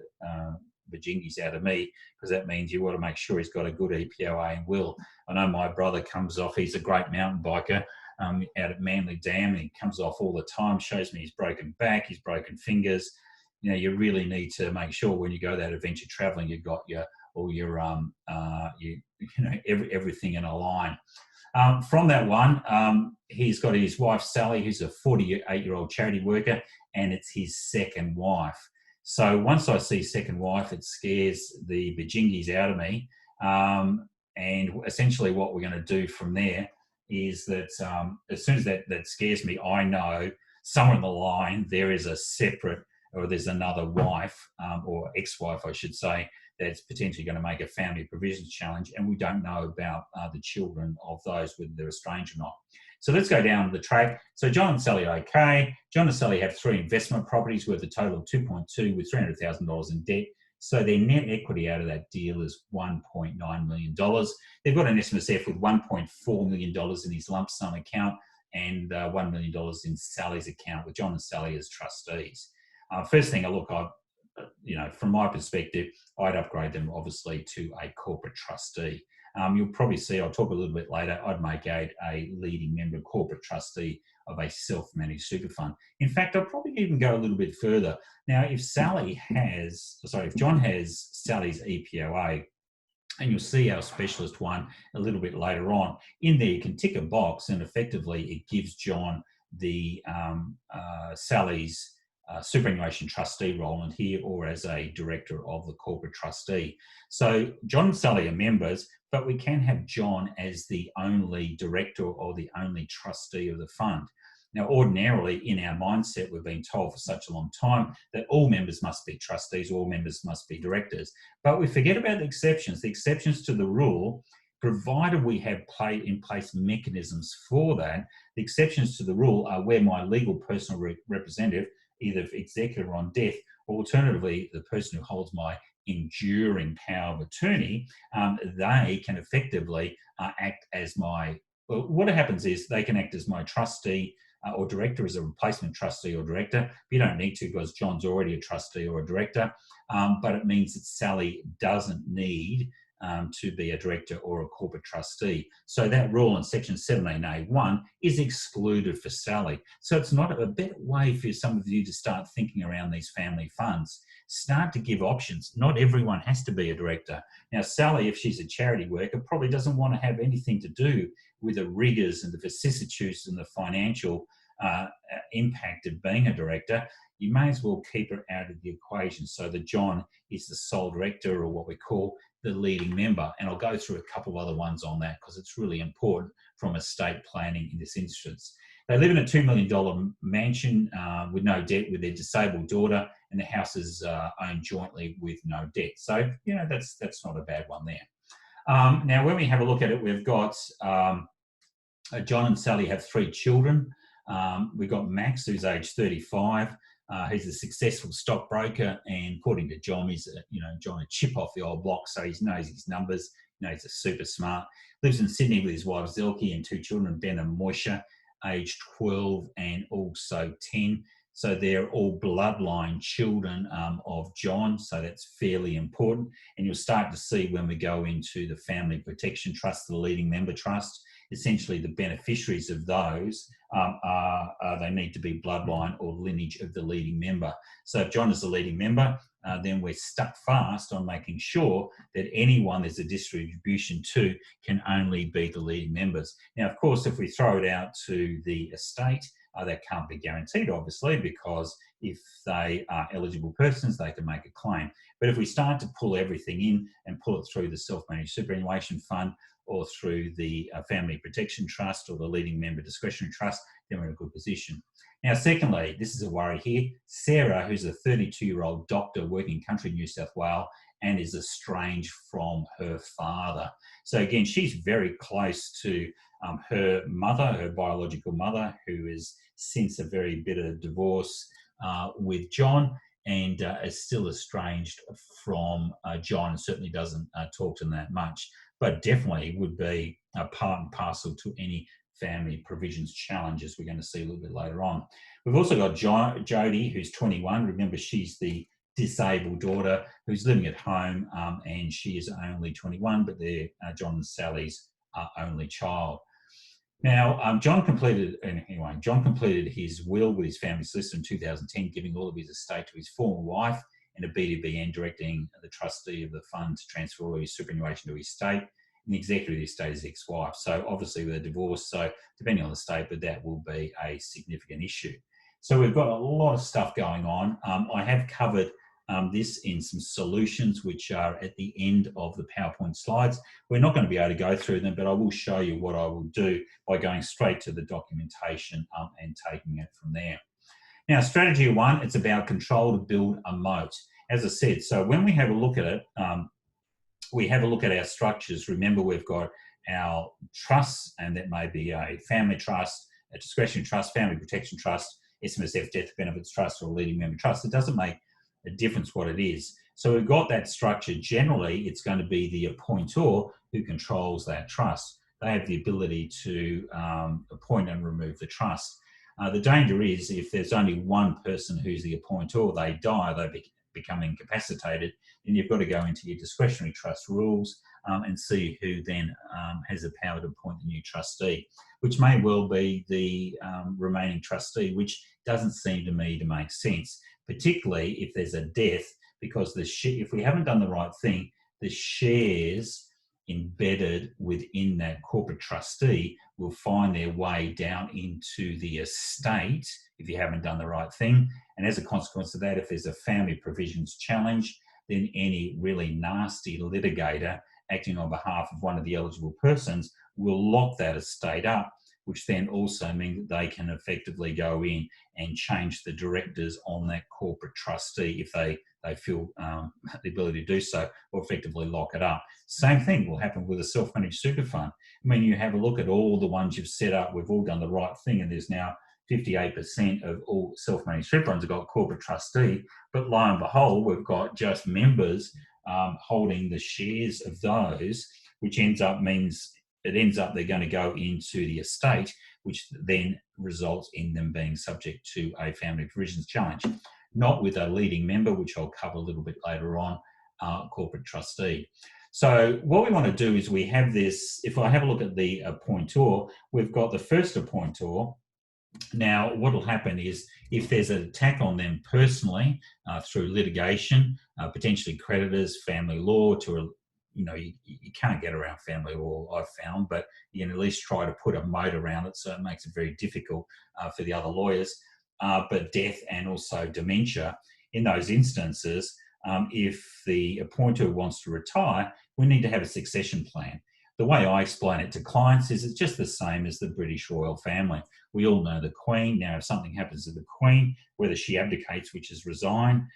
bejesus out of me, because that means you want to make sure he's got a good EPOA and will. I know my brother comes off, he's a great mountain biker out at Manly Dam, and he comes off all the time, shows me his broken back, his broken fingers. You really need to make sure when you go that adventure traveling, you've got everything in a line. From that one, he's got his wife, Sally, who's a 48-year-old charity worker, and it's his second wife. So once I see second wife, it scares the bejingies out of me. And essentially what we're going to do from there is that as soon as that scares me, I know somewhere in the line there is a separate, or there's another wife, or ex-wife, I should say, that's potentially going to make a family provisions challenge, and we don't know about the children of those, whether they're estranged or not. So let's go down the track. So John and Sally are okay. John and Sally have 3 investment properties worth a total of 2.2 with $300,000 in debt. So their net equity out of that deal is $1.9 million. They've got an SMSF with $1.4 million in his lump sum account and $1 million in Sally's account, with John and Sally as trustees. First thing I from my perspective, I'd upgrade them obviously to a corporate trustee. You'll probably see, I'll talk a little bit later, I'd make a leading member corporate trustee of a self-managed super fund. In fact, I'll probably even go a little bit further. Now, if John has Sally's EPOA, and you'll see our specialist one a little bit later on, in there you can tick a box and effectively it gives John the Sally's superannuation trustee role in here, or as a director of the corporate trustee. So John and Sally are members, but we can have John as the only director or the only trustee of the fund. Now, ordinarily in our mindset, we've been told for such a long time that all members must be trustees, all members must be directors. But we forget about the exceptions. The exceptions to the rule, provided we have in place mechanisms for that, the exceptions to the rule are where my legal personal representative, either executor or on death, or alternatively, the person who holds my enduring power of attorney, they can effectively act as what happens is they can act as my trustee or director, as a replacement trustee or director. But you don't need to, because John's already a trustee or a director, but it means that Sally doesn't need to be a director or a corporate trustee. So that rule in section 17A1 is excluded for Sally. So it's not a better way for some of you to start thinking around these family funds. Start to give options. Not everyone has to be a director. Now, Sally, if she's a charity worker, probably doesn't want to have anything to do with the rigours and the vicissitudes and the financial impact of being a director. You may as well keep her out of the equation so that John is the sole director, or what we call the leading member. And I'll go through a couple of other ones on that because it's really important from estate planning in this instance. They live in a $2 million mansion with no debt with their disabled daughter, and the house is owned jointly with no debt. So, that's not a bad one there. Now, when we have a look at it, we've got John and Sally have 3 children. We've got Max, who's age 35. He's a successful stockbroker, and according to John, he's John a chip off the old block, so he knows his numbers. He's a super smart. Lives in Sydney with his wife Zelke and 2 children, Ben and Moisha, aged 12 and also 10. So they're all bloodline children of John, so that's fairly important. And you'll start to see when we go into the Family Protection Trust, the leading member trust, essentially the beneficiaries of those they need to be bloodline or lineage of the leading member. So if John is the leading member, then we're stuck fast on making sure that anyone there's a distribution to can only be the leading members. Now, of course, if we throw it out to the estate, that can't be guaranteed, obviously, because if they are eligible persons, they can make a claim. But if we start to pull everything in and pull it through the self-managed superannuation fund or through the Family Protection Trust or the leading member discretionary trust, then we're in a good position. Now, secondly, this is a worry here. Sarah, who's a 32-year-old doctor working country New South Wales and is estranged from her father. So again, she's very close to her mother, her biological mother, who is since a very bitter divorce with John, and is still estranged from John, and certainly doesn't talk to them that much, but definitely would be a part and parcel to any family provisions challenges we're going to see a little bit later on. We've also got Jodie, who's 21. Remember, she's the disabled daughter who's living at home, and she is only 21, but they're John and Sally's only child. Now, John completed his will with his family solicitor in 2010, giving all of his estate to his former wife and a B2BN, directing the trustee of the fund to transfer all his superannuation to his estate. And the executor of the estate is ex-wife. So obviously with a divorce, so depending on the state, but that will be a significant issue. So we've got a lot of stuff going on. I have covered this in some solutions which are at the end of the PowerPoint slides. We're not going to be able to go through them, but I will show you what I will do by going straight to the documentation and taking it from there. Now, strategy 1, it's about control to build a moat. As I said, so when we have a look at it, we have a look at our structures. Remember, we've got our trusts, and that may be a family trust, a discretionary trust, family protection trust, SMSF death benefits trust, or a leading member trust. It doesn't make a difference what it is. So we've got that structure. Generally, it's going to be the appointor who controls that trust. They have the ability to appoint and remove the trust. The danger is if there's only one person who's the appointor, they die, they become incapacitated, then you've got to go into your discretionary trust rules and see who then has the power to appoint the new trustee, which may well be the remaining trustee, which doesn't seem to me to make sense, particularly if there's a death, because if we haven't done the right thing, the shares embedded within that corporate trustee will find their way down into the estate if you haven't done the right thing. And as a consequence of that, if there's a family provisions challenge, then any really nasty litigator acting on behalf of one of the eligible persons will lock that estate up, which then also means that they can effectively go in and change the directors on that corporate trustee if they feel the ability to do so, or effectively lock it up. Same thing will happen with a self-managed super fund. I mean, you have a look at all the ones you've set up, we've all done the right thing, and there's now 58% of all self-managed super funds have got corporate trustee, but lo and behold, we've got just members holding the shares of those, which ends up they're going to go into the estate, which then results in them being subject to a family provisions challenge. Not with a leading member, which I'll cover a little bit later on, corporate trustee. So what we want to do is we have this, if I have a look at the appointor, we've got the first appointor. Now, what will happen is if there's an attack on them personally through litigation, potentially creditors, family law, you can't get around family law, I've found, but you can at least try to put a moat around it, so it makes it very difficult for the other lawyers. But death and also dementia, in those instances, if the appointer wants to retire, we need to have a succession plan. The way I explain it to clients is it's just the same as the British royal family. We all know the Queen. Now, if something happens to the Queen, whether she abdicates, which is resign,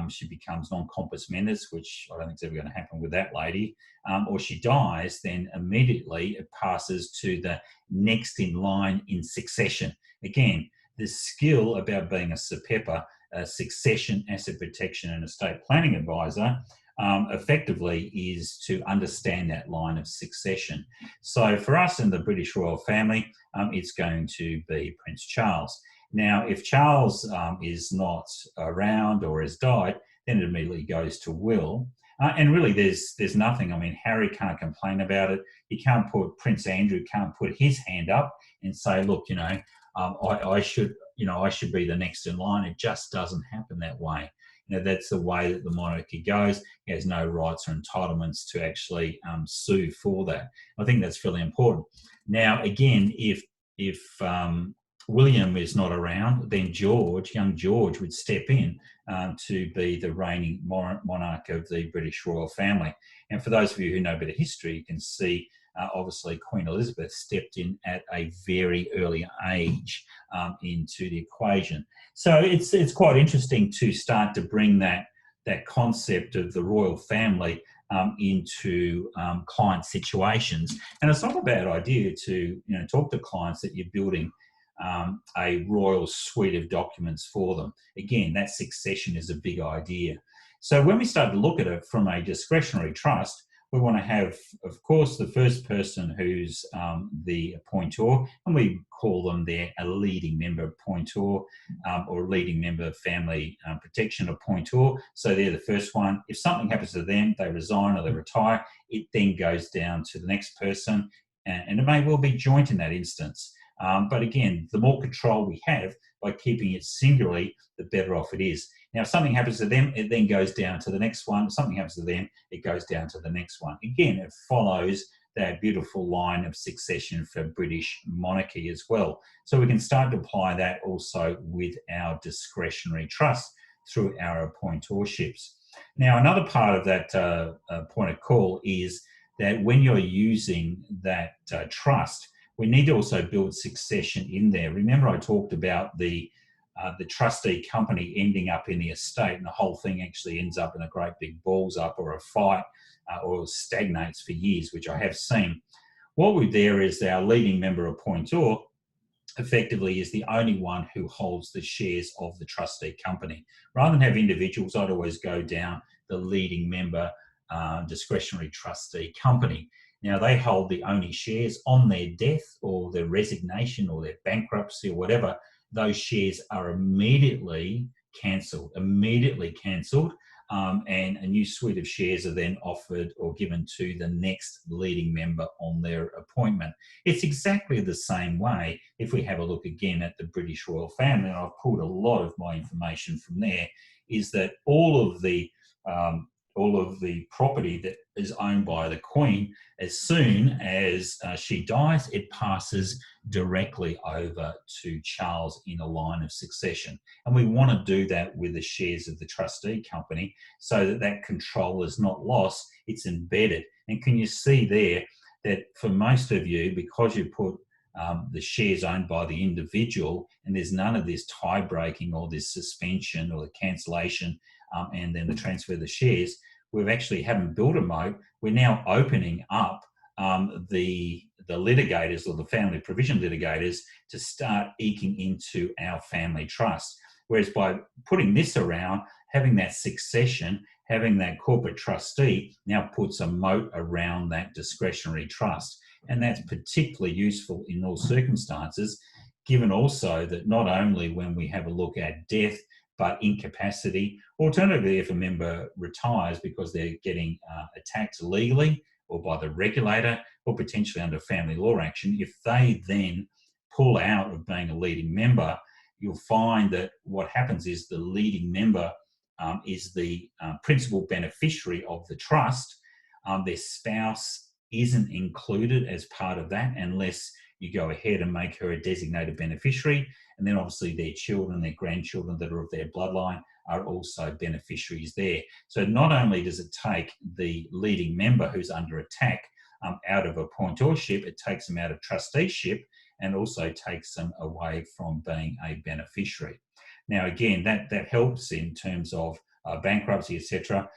she becomes non-compos mentis, which I don't think is ever going to happen with that lady, or she dies, then immediately it passes to the next in line in succession. Again, the skill about being a SAPEP, a succession, asset protection and estate planning advisor, effectively is to understand that line of succession. So for us in the British royal family, it's going to be Prince Charles. Now, if Charles is not around or has died, then it immediately goes to will. And really, there's nothing. I mean, Harry can't complain about it. He can't Prince Andrew can't put his hand up and say, look, I should be the next in line. It just doesn't happen that way. That's the way that the monarchy goes. He has no rights or entitlements to actually sue for that. I think that's really important. Now, again, if William is not around, then young George would step in to be the reigning monarch of the British royal family. And for those of you who know a bit of history, you can see obviously Queen Elizabeth stepped in at a very early age into the equation. So it's quite interesting to start to bring that concept of the royal family into client situations. And it's not a bad idea to talk to clients that you're building a royal suite of documents for them. Again, that succession is a big idea. So when we start to look at it from a discretionary trust, we want to have, of course, the first person who's the appointor, and we call them a leading member appointor or leading member family protection appointor. So they're the first one. If something happens to them, they resign or they retire, it then goes down to the next person, and it may well be joint in that instance. But again, the more control we have by keeping it singularly, the better off it is. Now, if something happens to them, it then goes down to the next one. If something happens to them, it goes down to the next one. Again, it follows that beautiful line of succession for British monarchy as well. So we can start to apply that also with our discretionary trust through our appointorships. Now, another part of that point of call is that when you're using that trust, we need to also build succession in there. Remember, I talked about the trustee company ending up in the estate, and the whole thing actually ends up in a great big balls up or a fight or stagnates for years, which I have seen. What we there is our leading member appointor effectively is the only one who holds the shares of the trustee company. Rather than have individuals, I'd always go down the leading member discretionary trustee company. Now, they hold the only shares on their death or their resignation or their bankruptcy or whatever. Those shares are immediately cancelled, and a new suite of shares are then offered or given to the next leading member on their appointment. It's exactly the same way if we have a look again at the British royal family, and I've pulled a lot of my information from there, is that all of the property that is owned by the Queen, as soon as she dies, it passes directly over to Charles in a line of succession. And we want to do that with the shares of the trustee company so that that control is not lost, it's embedded. And can you see there that for most of you, because you put the shares owned by the individual, and there's none of this tie breaking or this suspension or the cancellation and then the transfer of the shares, we've actually haven't built a moat. We're now opening up the litigators or the family provision litigators to start eking into our family trust. Whereas by putting this around, having that succession, having that corporate trustee now puts a moat around that discretionary trust. And that's particularly useful in all circumstances, given also that not only when we have a look at death, but incapacity. Alternatively, if a member retires because they're getting attacked legally or by the regulator or potentially under family law action, if they then pull out of being a leading member, you'll find that what happens is the leading member is the principal beneficiary of the trust. Their spouse isn't included as part of that unless you go ahead and make her a designated beneficiary. And then obviously their children, their grandchildren that are of their bloodline are also beneficiaries there. So not only does it take the leading member who's under attack out of appointorship, it takes them out of trusteeship and also takes them away from being a beneficiary. Now, again, that helps in terms of bankruptcy, etc.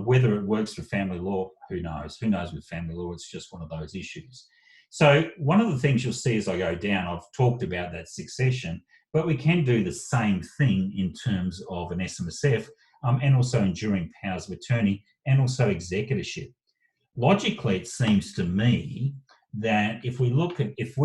Whether it works for family law, who knows? Who knows with family law? It's just one of those issues. So one of the things you'll see as I go down, I've talked about that succession, but we can do the same thing in terms of an SMSF and also enduring powers of attorney and also executorship. Logically, it seems to me that if we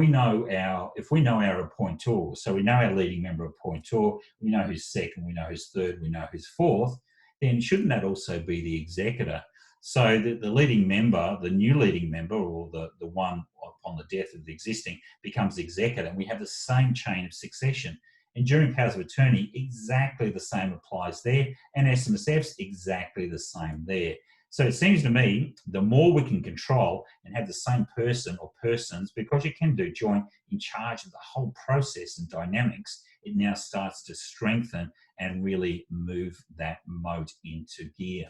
know our appointor, so we know our leading member appointor, we know who's second, we know who's third, we know who's fourth, then shouldn't that also be the executor? So that the leading member, the new leading member, or the one upon the death of the existing, becomes the executor, and we have the same chain of succession. Enduring powers of attorney, exactly the same applies there, and SMSF's exactly the same there. So it seems to me, the more we can control and have the same person or persons, because you can do joint in charge of the whole process and dynamics, it now starts to strengthen and really move that moat into gear.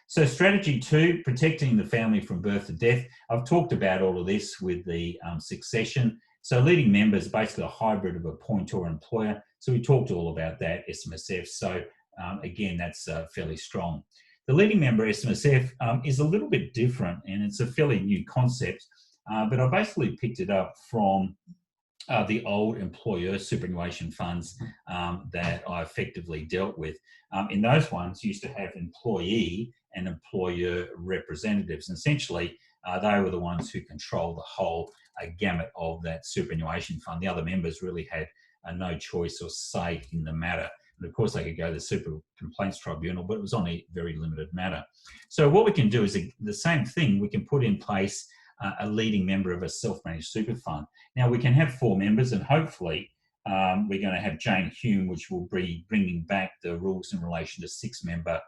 So strategy 2, protecting the family from birth to death. I've talked about all of this with the succession. So leading member is basically a hybrid of appointor and employer. So we talked all about that, SMSF. So again, that's fairly strong. The leading member SMSF is a little bit different, and it's a fairly new concept, but I basically picked it up from the old employer superannuation funds that I effectively dealt with. In those ones, used to have employee and employer representatives. And essentially, they were the ones who control the whole gamut of that superannuation fund. The other members really had no choice or say in the matter. And of course, they could go to the Super Complaints Tribunal, but it was on a very limited matter. So what we can do is the same thing. We can put in place a leading member of a self-managed super fund. Now, we can have 4 members, and hopefully we're going to have Jane Hume, which will be bringing back the rules in relation to 6-member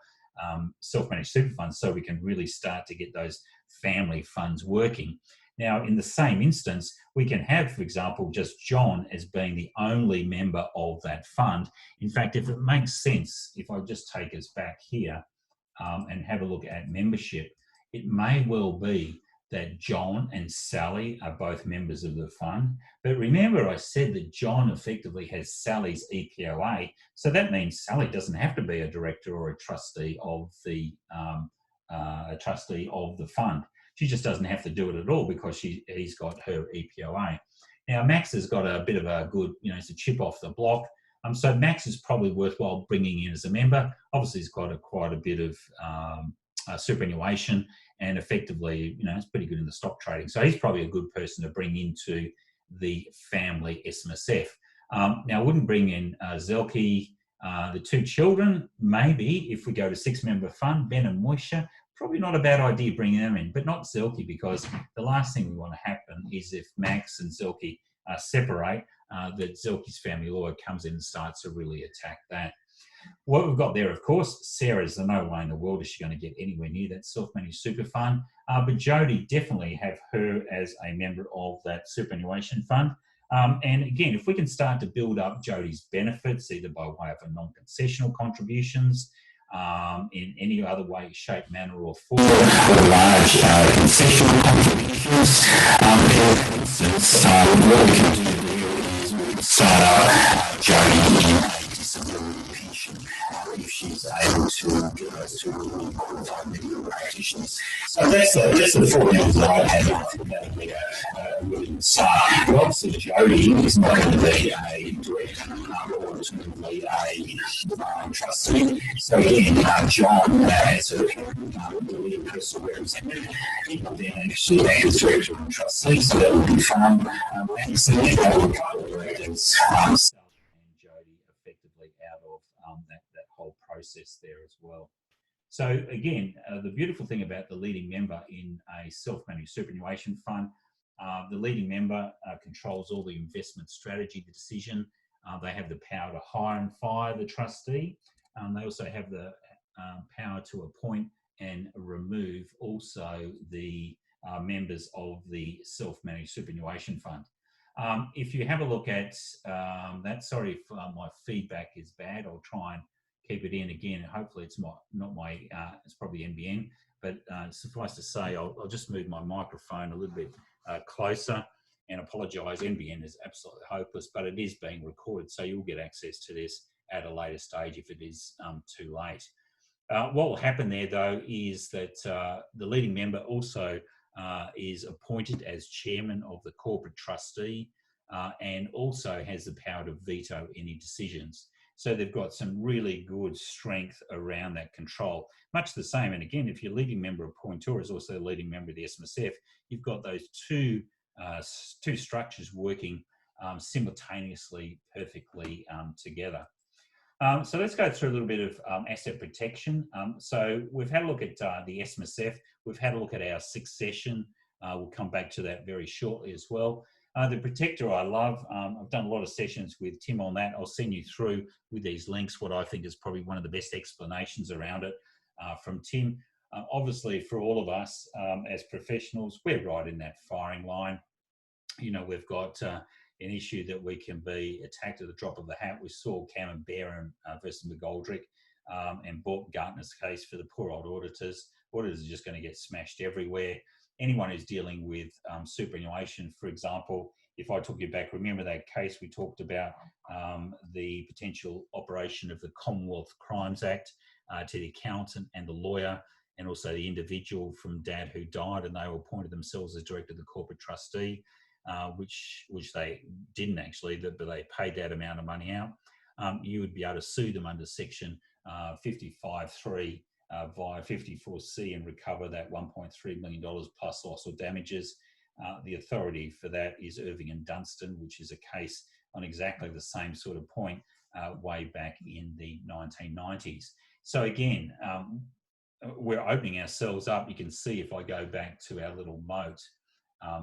self-managed super funds, so we can really start to get those family funds working. Now, in the same instance, we can have, for example, just John as being the only member of that fund. In fact, if it makes sense, if I just take us back here and have a look at membership, it may well be that John and Sally are both members of the fund. But remember, I said that John effectively has Sally's EPOA. So that means Sally doesn't have to be a director or a trustee of the fund. She just doesn't have to do it at all because he's got her EPOA. Now, Max has got a bit of a good, it's a chip off the block. So Max is probably worthwhile bringing in as a member. Obviously, he's got quite a bit of superannuation, and effectively, it's pretty good in the stock trading. So he's probably a good person to bring into the family SMSF. Now, I wouldn't bring in Zelke The 2 children, maybe if we go to 6-member fund, Ben and Moisha, probably not a bad idea bringing them in, but not Zelky, because the last thing we want to happen is if Max and Zelky separate, that Zelky's family lawyer comes in and starts to really attack that. What we've got there, of course, Sarah's no way in the world is she going to get anywhere near that self-managed super fund, but Jody definitely have her as a member of that superannuation fund. And again, if we can start to build up Jody's benefits, either by way of a non-concessional contributions, in any other way, shape, manner, or form, large concessional contributions, for instance, what we can do there is start up Jody in a disability pension if she's able to get those 2 really qualified medical practitioners. So that's the 4 members that I have. I think that'll be a really good start. But obviously, Jody is not going to be a director or alternatively a trustee. So again, John, as a legal personal representative, he will then actually act as director and trustee. So that will be fun. And so then they will go directors. And Jody effectively out of that whole process there as well. So again, the beautiful thing about the leading member in a self-managed superannuation fund, the leading member controls all the investment strategy, the decision. They have the power to hire and fire the trustee. They also have the power to appoint and remove also the members of the self-managed superannuation fund. If you have a look at that, sorry if my feedback is bad, I'll try and keep it in again. Hopefully it's not my, it's probably NBN, but suffice to say, I'll just move my microphone a little bit closer and apologise. NBN is absolutely hopeless, but it is being recorded, so you'll get access to this at a later stage if it is too late. What will happen there, though, is that the leading member also is appointed as chairman of the corporate trustee and also has the power to veto any decisions. So they've got some really good strength around that control. Much the same, and again, if your leading member appointer is also the leading member of the SMSF, you've got those two structures working simultaneously, perfectly together. So let's go through a little bit of asset protection. So we've had a look at the SMSF. We've had a look at our succession. We'll come back to that very shortly as well. The protector I love. I've done a lot of sessions with Tim on that. I'll send you through with these links what I think is probably one of the best explanations around it from Tim. Obviously, for all of us as professionals, we're right in that firing line. You know, we've got an issue that we can be attacked at the drop of the hat. We saw Cameron Barron versus McGoldrick and Gartner's case for the poor old auditors. Auditors are just going to get smashed everywhere. Anyone who's dealing with superannuation, for example, if I took you back, remember that case we talked about the potential operation of the Commonwealth Crimes Act to the accountant and the lawyer, and also the individual from Dad who died, and they all appointed themselves as director of the corporate trustee, which they didn't actually, but they paid that amount of money out. You would be able to sue them under section 55(3) via 54C and recover that $1.3 million plus loss or damages. The authority for that is Irving and Dunstan, which is a case on exactly the same sort of point way back in the 1990s. So again, we're opening ourselves up. You can see if I go back to our little moat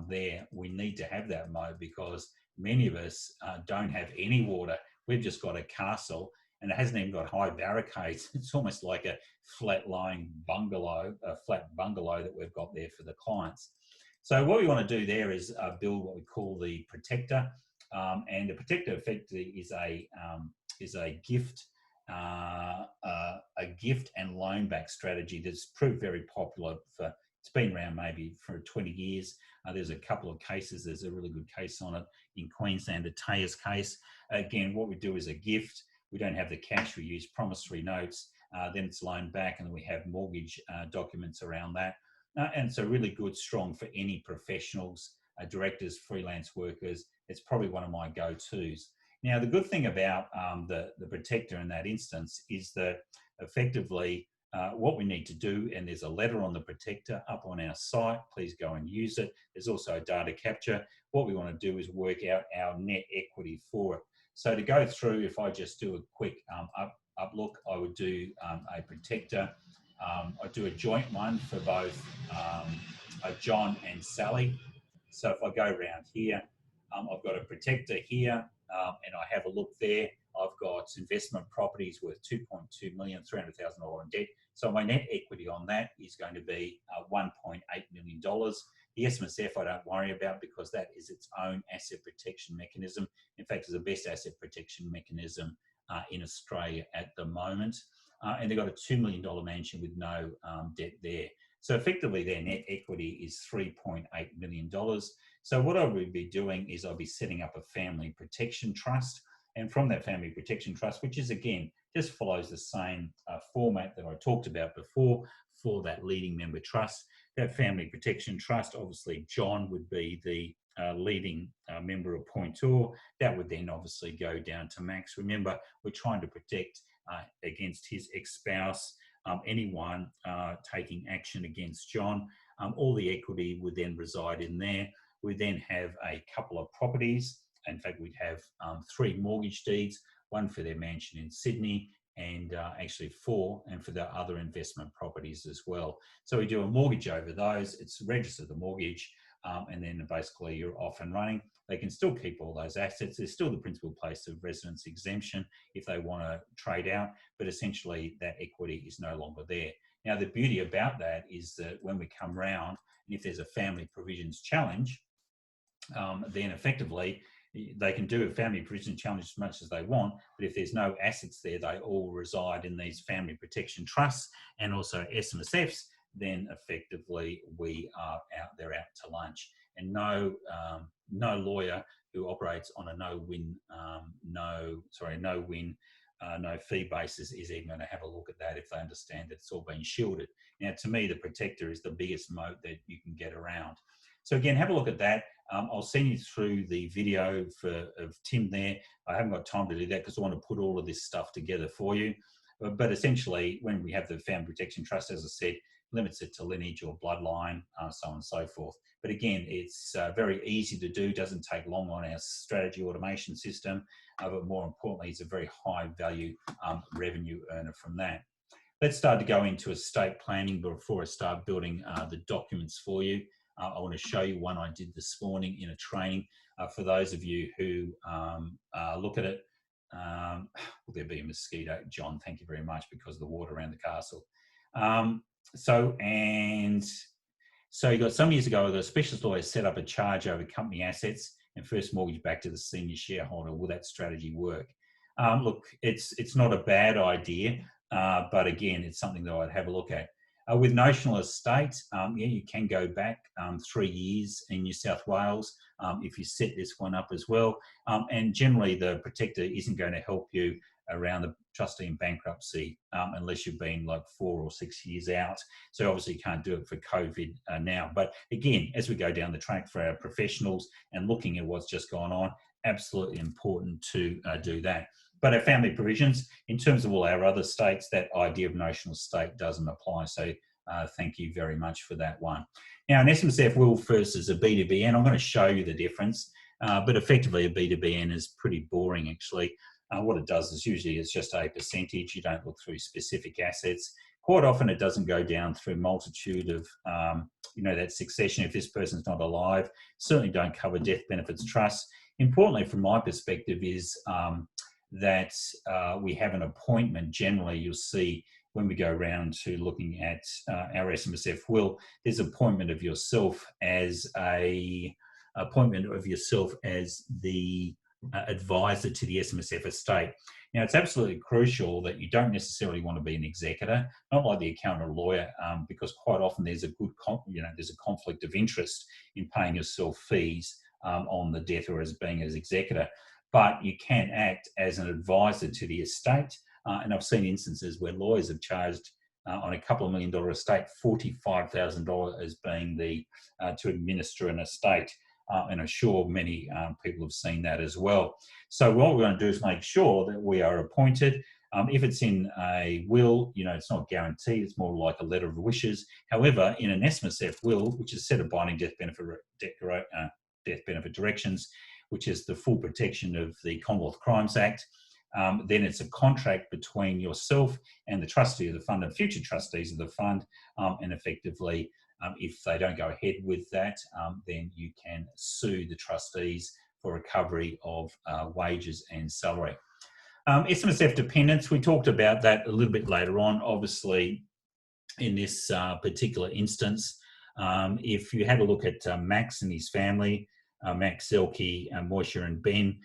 there, we need to have that moat because many of us don't have any water. We've just got a castle and it hasn't even got high barricades. It's almost like a flat-lying bungalow, a flat bungalow that we've got there for the clients. So what we want to do there is build what we call the protector, and the protector effectively is a gift and loan back strategy that's proved very popular. It's been around maybe for 20 years. There's a couple of cases. There's a really good case on it in Queensland, the Taya's case. Again, what we do is a gift. We don't have the cash. We use promissory notes. Then it's loaned back, and then we have mortgage documents around that. And so really good, strong for any professionals, directors, freelance workers. It's probably one of my go-tos. Now, the good thing about the protector in that instance is that effectively what we need to do, and there's a letter on the protector up on our site, please go and use it. There's also a data capture. What we want to do is work out our net equity for it. So to go through, if I just do a quick up look, I would do a protector. I do a joint one for both John and Sally. So if I go around here, I've got a protector here, and I have a look there. I've got investment properties worth $2.2 million, $300,000 in debt. So my net equity on that is going to be $1.8 million. The SMSF I don't worry about because that is its own asset protection mechanism. In fact, it's the best asset protection mechanism in Australia at the moment. And they've got a $2 million mansion with no debt there. So effectively their net equity is $3.8 million. So what I would be doing is I'll be setting up a family protection trust. And from that family protection trust, which is again, just follows the same format that I talked about before for that leading member trust. That family protection trust, obviously John would be the leading member appointor. That would then obviously go down to Max. Remember, we're trying to protect against his ex-spouse, anyone taking action against John. All the equity would then reside in there. We then have a couple of properties. In fact, we'd have 3 mortgage deeds, one for their mansion in Sydney, and actually 4, and for the other investment properties as well. So we do a mortgage over those. It's register the mortgage, and then basically you're off and running. They can still keep all those assets. There's still the principal place of residence exemption if they want to trade out, but essentially that equity is no longer there. Now, the beauty about that is that when we come round, and if there's a family provisions challenge, then effectively they can do a family provision challenge as much as they want, but if there's no assets there, they all reside in these family protection trusts and also SMSFs, then effectively they're out to lunch. And no lawyer who operates on a no fee basis is even going to have a look at that if they understand that it's all been shielded. Now, to me, the protector is the biggest moat that you can get around. So again, have a look at that. I'll send you through the video of Tim there. I haven't got time to do that because I want to put all of this stuff together for you. But essentially, when we have the family protection trust, as I said, limits it to lineage or bloodline, so on and so forth. But again, it's very easy to do, doesn't take long on our strategy automation system, but more importantly, it's a very high value revenue earner from that. Let's start to go into estate planning before I start building the documents for you. I want to show you one I did this morning in a training. For those of you who look at it, will there be a mosquito? John, thank you very much, because of the water around the castle. So you got some years ago, the specialist lawyer set up a charge over company assets and first mortgage back to the senior shareholder. Will that strategy work? Look, it's not a bad idea, but again, it's something that I'd have a look at. With notional estate, yeah, you can go back 3 years in New South Wales if you set this one up as well. And generally, the protector isn't going to help you around the trustee in bankruptcy unless you've been like 4 or 6 years out. So obviously you can't do it for COVID now. But again, as we go down the track for our professionals and looking at what's just gone on, absolutely important to do that. But our family provisions, in terms of all our other states, that idea of notional estate doesn't apply. So thank you very much for that one. Now, an SMSF will versus a B2BN, I'm going to show you the difference, but effectively a B2BN is pretty boring actually. What it does is usually it's just a percentage. You don't look through specific assets. Quite often it doesn't go down through a multitude of, that succession if this person's not alive. Certainly don't cover death benefits trusts. Importantly, from my perspective, is that we have an appointment. Generally, you'll see when we go around to looking at our SMSF will, there's appointment of yourself as the advisor to the SMSF estate. Now, it's absolutely crucial that you don't necessarily want to be an executor, not like the accountant or lawyer, because quite often there's a there's a conflict of interest in paying yourself fees on the death or as being as executor. But you can act as an advisor to the estate. And I've seen instances where lawyers have charged on a couple of $1 million estate, $45,000 as being to administer an estate. And I'm sure many people have seen that as well. So what we're going to do is make sure that we are appointed. If it's in a will, it's not guaranteed. It's more like a letter of wishes. However, in an SMSF will, which is a set of binding death benefit directions, which is the full protection of the Commonwealth Crimes Act. Then it's a contract between yourself and the trustee of the fund and future trustees of the fund, and effectively, if they don't go ahead with that, then you can sue the trustees for recovery of wages and salary. SMSF dependents, we talked about that a little bit later on. Obviously, in this particular instance, if you had a look at Max and his family, Max, Zelke, Moisha and Ben,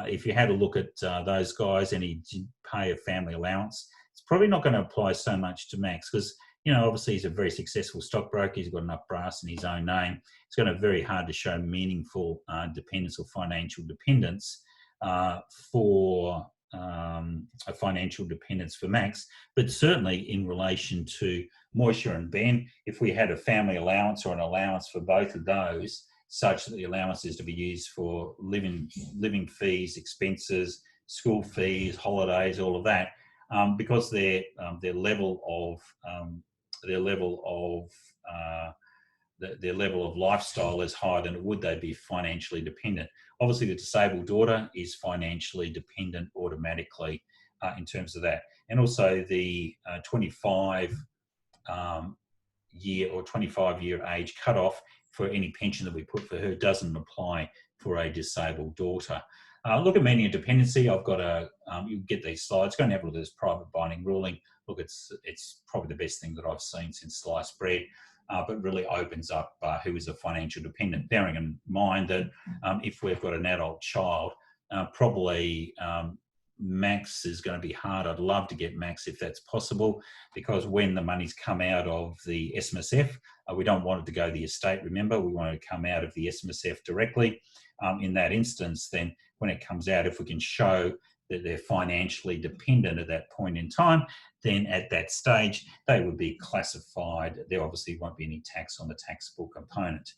if you had a look at those guys and he did pay a family allowance, it's probably not going to apply so much to Max because, obviously he's a very successful stockbroker. He's got enough brass in his own name. It's going to be very hard to show meaningful dependence or financial dependence for a financial dependence for Max, but certainly in relation to Moisha and Ben, if we had a family allowance or an allowance for both of those, such that the allowance is to be used for living fees, expenses, school fees, holidays, all of that, because their level of lifestyle is higher than would they be financially dependent. Obviously, the disabled daughter is financially dependent automatically in terms of that, and also the 25 year age cutoff for any pension that we put for her doesn't apply for a disabled daughter. Look at meaning of dependency. I've got you get these slides. Go and have a look at this private binding ruling. Look, it's probably the best thing that I've seen since sliced bread, but really opens up who is a financial dependent, bearing in mind that if we've got an adult child, probably Max is going to be hard. I'd love to get Max if that's possible, because when the money's come out of the SMSF, we don't want it to go to the estate, remember, we want it to come out of the SMSF directly. In that instance, then when it comes out, if we can show that they're financially dependent at that point in time, then at that stage, they would be classified. There obviously won't be any tax on the taxable component.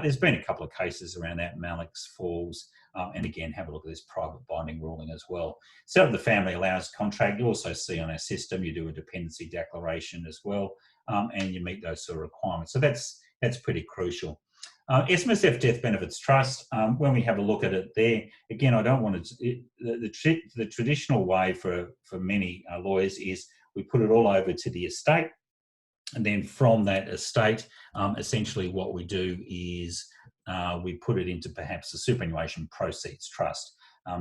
There's been a couple of cases around that, Malix Falls, and again, have a look at this private binding ruling as well. Set up the family allowance contract. You also see on our system, you do a dependency declaration as well, and you meet those sort of requirements. So that's pretty crucial. SMSF Death Benefits Trust, when we have a look at it there, again, I don't want to, the traditional way for many lawyers is we put it all over to the estate, and then from that estate, essentially what we do is we put it into perhaps a superannuation proceeds trust.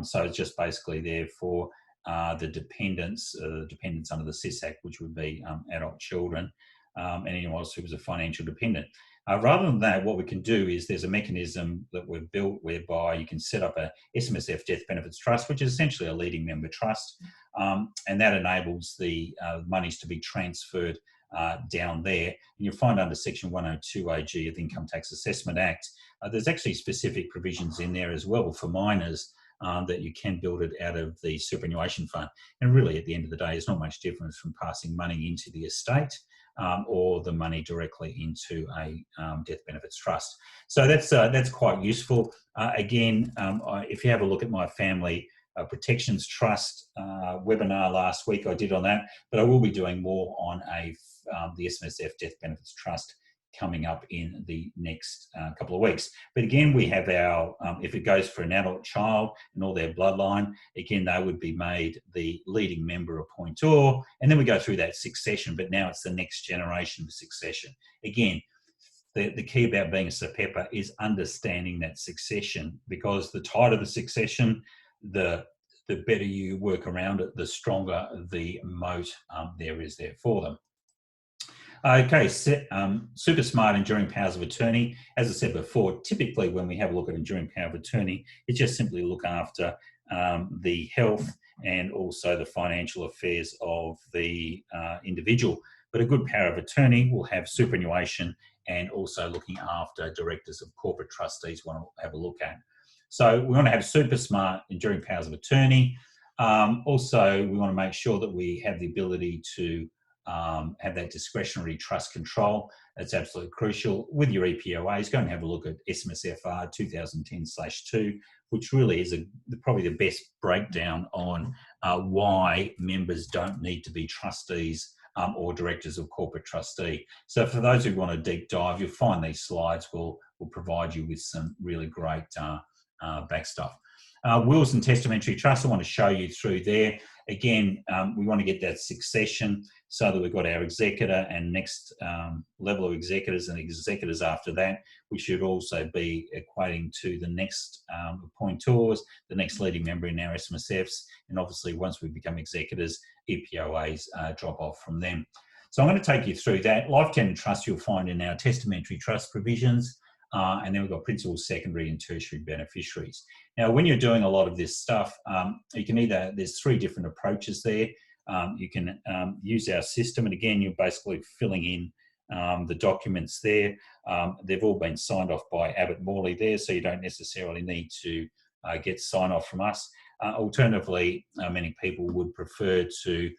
So it's just basically there for the dependents under the SIS Act, which would be adult children, and anyone else who was a financial dependent. Rather than that, what we can do is there's a mechanism that we've built whereby you can set up a SMSF Death Benefits Trust, which is essentially a leading member trust, and that enables the monies to be transferred down there. And you'll find under Section 102 AG of the Income Tax Assessment Act, there's actually specific provisions in there as well for minors that you can build it out of the superannuation fund. And really, at the end of the day, it's not much difference from passing money into the estate or the money directly into a death benefits trust. So that's quite useful. Again, if you have a look at my family protections trust webinar last week, I did on that, but I will be doing more on the SMSF Death Benefits Trust coming up in the next couple of weeks. But again, we have our, if it goes for an adult child and all their bloodline, again, they would be made the leading member appointor, and then we go through that succession, but now it's the next generation of succession. Again, the key about being a SAPEP is understanding that succession, because the tighter the succession, the better you work around it, the stronger the moat there is there for them. Okay, super smart enduring powers of attorney. As I said before, typically when we have a look at enduring power of attorney, it's just simply look after the health and also the financial affairs of the individual. But a good power of attorney will have superannuation and also looking after directors of corporate trustees want to have a look at. So we want to have super smart enduring powers of attorney. Also, we want to make sure that we have the ability to have that discretionary trust control. That's absolutely crucial. With your EPOAs, go and have a look at SMSFR 2010/2, which really is probably the best breakdown on why members don't need to be trustees or directors of corporate trustee. So for those who want a deep dive, you'll find these slides will provide you with some really great back stuff. Wills and testamentary trusts, I want to show you through there. Again, we want to get that succession so that we've got our executor and next level of executors and executors after that. We should also be equating to the next appointors, the next leading member in our SMSFs, and obviously once we become executors, EPOAs drop off from them. So I'm going to take you through that. Life tenant trust you'll find in our testamentary trust provisions. And then we've got principal, secondary and tertiary beneficiaries. Now, when you're doing a lot of this stuff, you can either, there's 3 different approaches there. You can use our system, and again, you're basically filling in the documents there. They've all been signed off by Abbott Mourly there, so you don't necessarily need to get sign off from us. Alternatively, many people would prefer to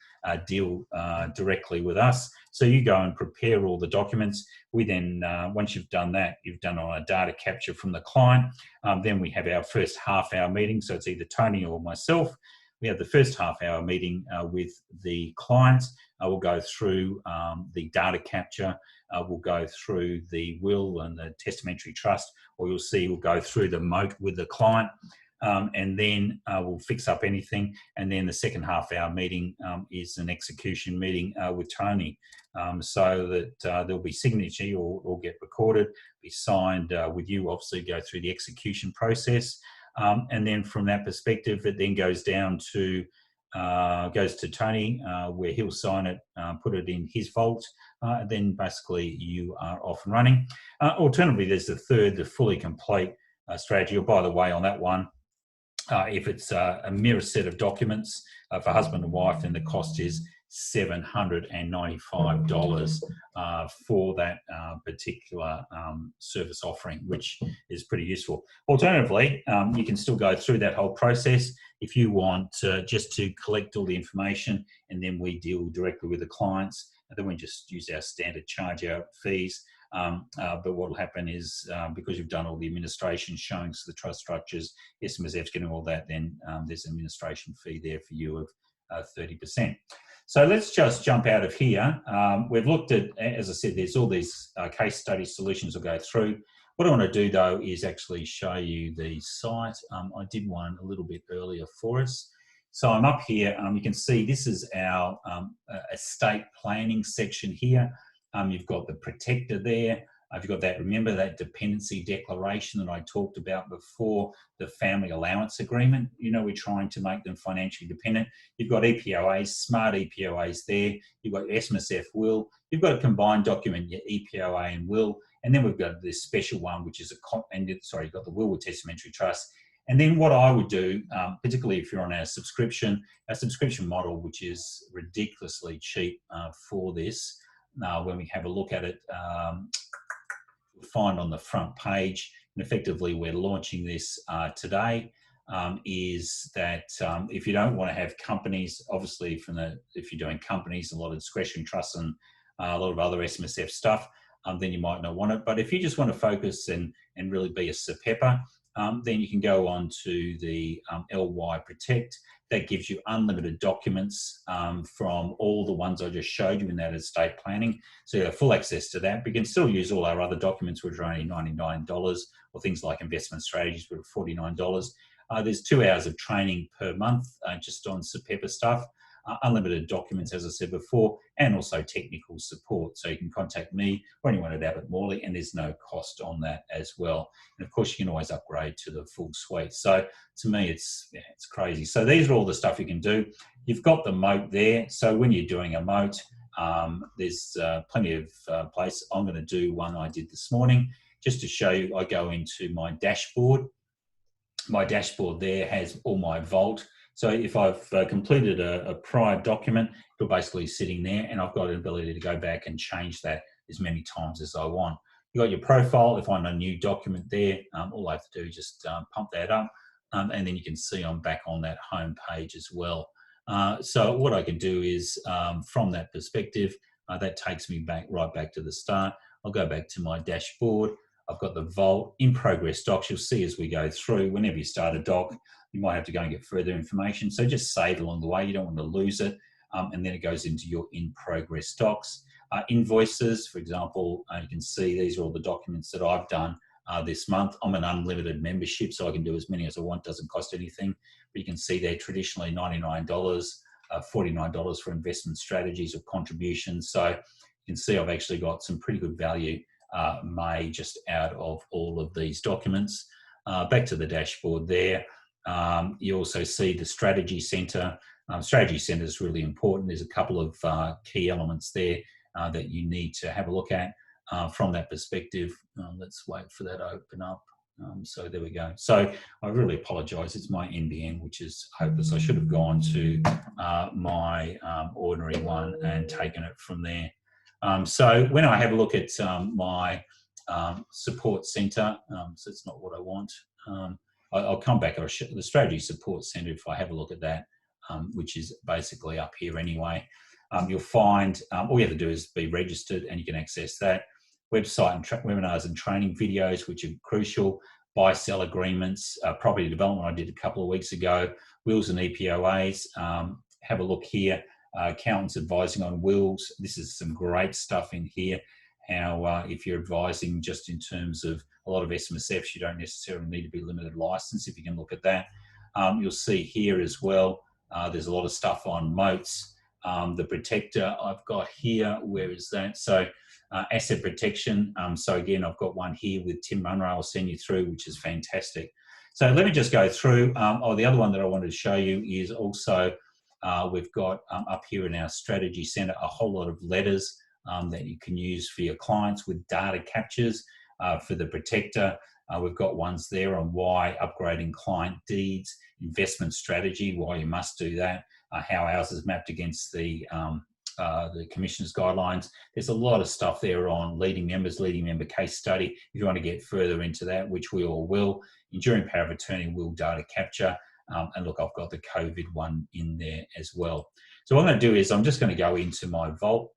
deal directly with us. So you go and prepare all the documents. We then, once you've done that, you've done on a data capture from the client. Then we have our first half-hour meeting. So it's either Tony or myself. We have the first half-hour meeting with the client. We'll go through the data capture. We'll go through the will and the testamentary trust, or you'll see we'll go through the moat with the client. And then we'll fix up anything. And then the second half-hour meeting is an execution meeting with Tony, so that there'll be signature or get recorded, be signed with you, obviously go through the execution process. And then from that perspective, it then goes down to, goes to Tony, where he'll sign it, put it in his vault, and then basically you are off and running. Alternatively, there's the third, the fully complete strategy. Or by the way, on that one, if it's a mirror set of documents for husband and wife, then the cost is $795 for that particular service offering, which is pretty useful. Alternatively, you can still go through that whole process if you want just to collect all the information, and then we deal directly with the clients, and then we just use our standard charge out fees. But what will happen is, because you've done all the administration showing the trust structures, SMSF's getting all that, then there's an administration fee there for you of 30%. So let's just jump out of here. We've looked at, as I said, there's all these case study solutions we'll go through. What I want to do though is actually show you the site. I did one a little bit earlier for us. So I'm up here. You can see this is our estate planning section here. You've got the protector there. You've got that, remember that dependency declaration that I talked about before, the family allowance agreement. You know, we're trying to make them financially dependent. You've got EPOAs, smart EPOAs there. You've got your SMSF will. You've got a combined document, your EPOA and will. And then we've got this special one, which is you've got the will with testamentary trust. And then what I would do, particularly if you're on our subscription model, which is ridiculously cheap for this. When we have a look at it, find on the front page, and effectively we're launching this today, is that if you don't want to have companies, obviously if you're doing companies, a lot of discretionary trusts and a lot of other SMSF stuff, then you might not want it. But if you just want to focus and really be a SAPEPer, then you can go on to the LYProtect. That gives you unlimited documents from all the ones I just showed you in that estate planning. So you have full access to that. But you can still use all our other documents, which are only $99, or things like investment strategies, which are $49. There's 2 hours of training per month just on SAPEPA stuff. Unlimited documents, as I said before, and also technical support. So you can contact me or anyone at Abbott Mourly, and there's no cost on that as well. And of course, you can always upgrade to the full suite. So to me, it's crazy. So these are all the stuff you can do. You've got the moat there. So when you're doing a moat, there's plenty of place. I'm going to do one I did this morning just to show you. I go into my dashboard. My dashboard there has all my vault. So if I've completed a prior document, it'll basically sitting there, and I've got an ability to go back and change that as many times as I want. You've got your profile. If I'm a new document there, all I have to do is just pump that up, and then you can see I'm back on that home page as well. So what I can do is, from that perspective, that takes me right back to the start. I'll go back to my dashboard. I've got the vault in progress docs. You'll see as we go through, whenever you start a doc, you might have to go and get further information. So just save along the way. You don't want to lose it. And then it goes into your in progress docs. Invoices, for example, you can see these are all the documents that I've done this month. I'm an unlimited membership, so I can do as many as I want. Doesn't cost anything. But you can see there, traditionally $99, $49 for investment strategies or contributions. So you can see I've actually got some pretty good value made just out of all of these documents. Back to the dashboard there. You also see the strategy center. Strategy center is really important. There's a couple of key elements there that you need to have a look at from that perspective. Let's wait for that to open up. So there we go. So I really apologise. It's my NBN, which is hopeless. I should have gone to my ordinary one and taken it from there. So when I have a look at my support centre, so it's not what I want. I'll come back. I'll show the strategy support centre if I have a look at that, which is basically up here anyway. You'll find all you have to do is be registered and you can access that. Website and webinars and training videos, which are crucial. Buy-sell agreements, property development I did a couple of weeks ago. Wills and EPOAs. Have a look here. Accountants advising on wills. This is some great stuff in here. How if you're advising just in terms of a lot of SMSFs, you don't necessarily need to be limited license. If you can look at that, you'll see here as well. There's a lot of stuff on moats. The protector I've got here. Where is that? So asset protection. So again, I've got one here with Tim Munro. I'll send you through, which is fantastic. So let me just go through. The other one that I wanted to show you is also we've got up here in our strategy center a whole lot of letters that you can use for your clients with data captures. For the protector, we've got ones there on why upgrading client deeds, investment strategy, why you must do that, how ours is mapped against the Commissioner's guidelines. There's a lot of stuff there on leading members, leading member case study. If you want to get further into that, which we all will, enduring power of attorney, will data capture. And look, I've got the COVID one in there as well. So what I'm going to do is I'm just going to go into my vault.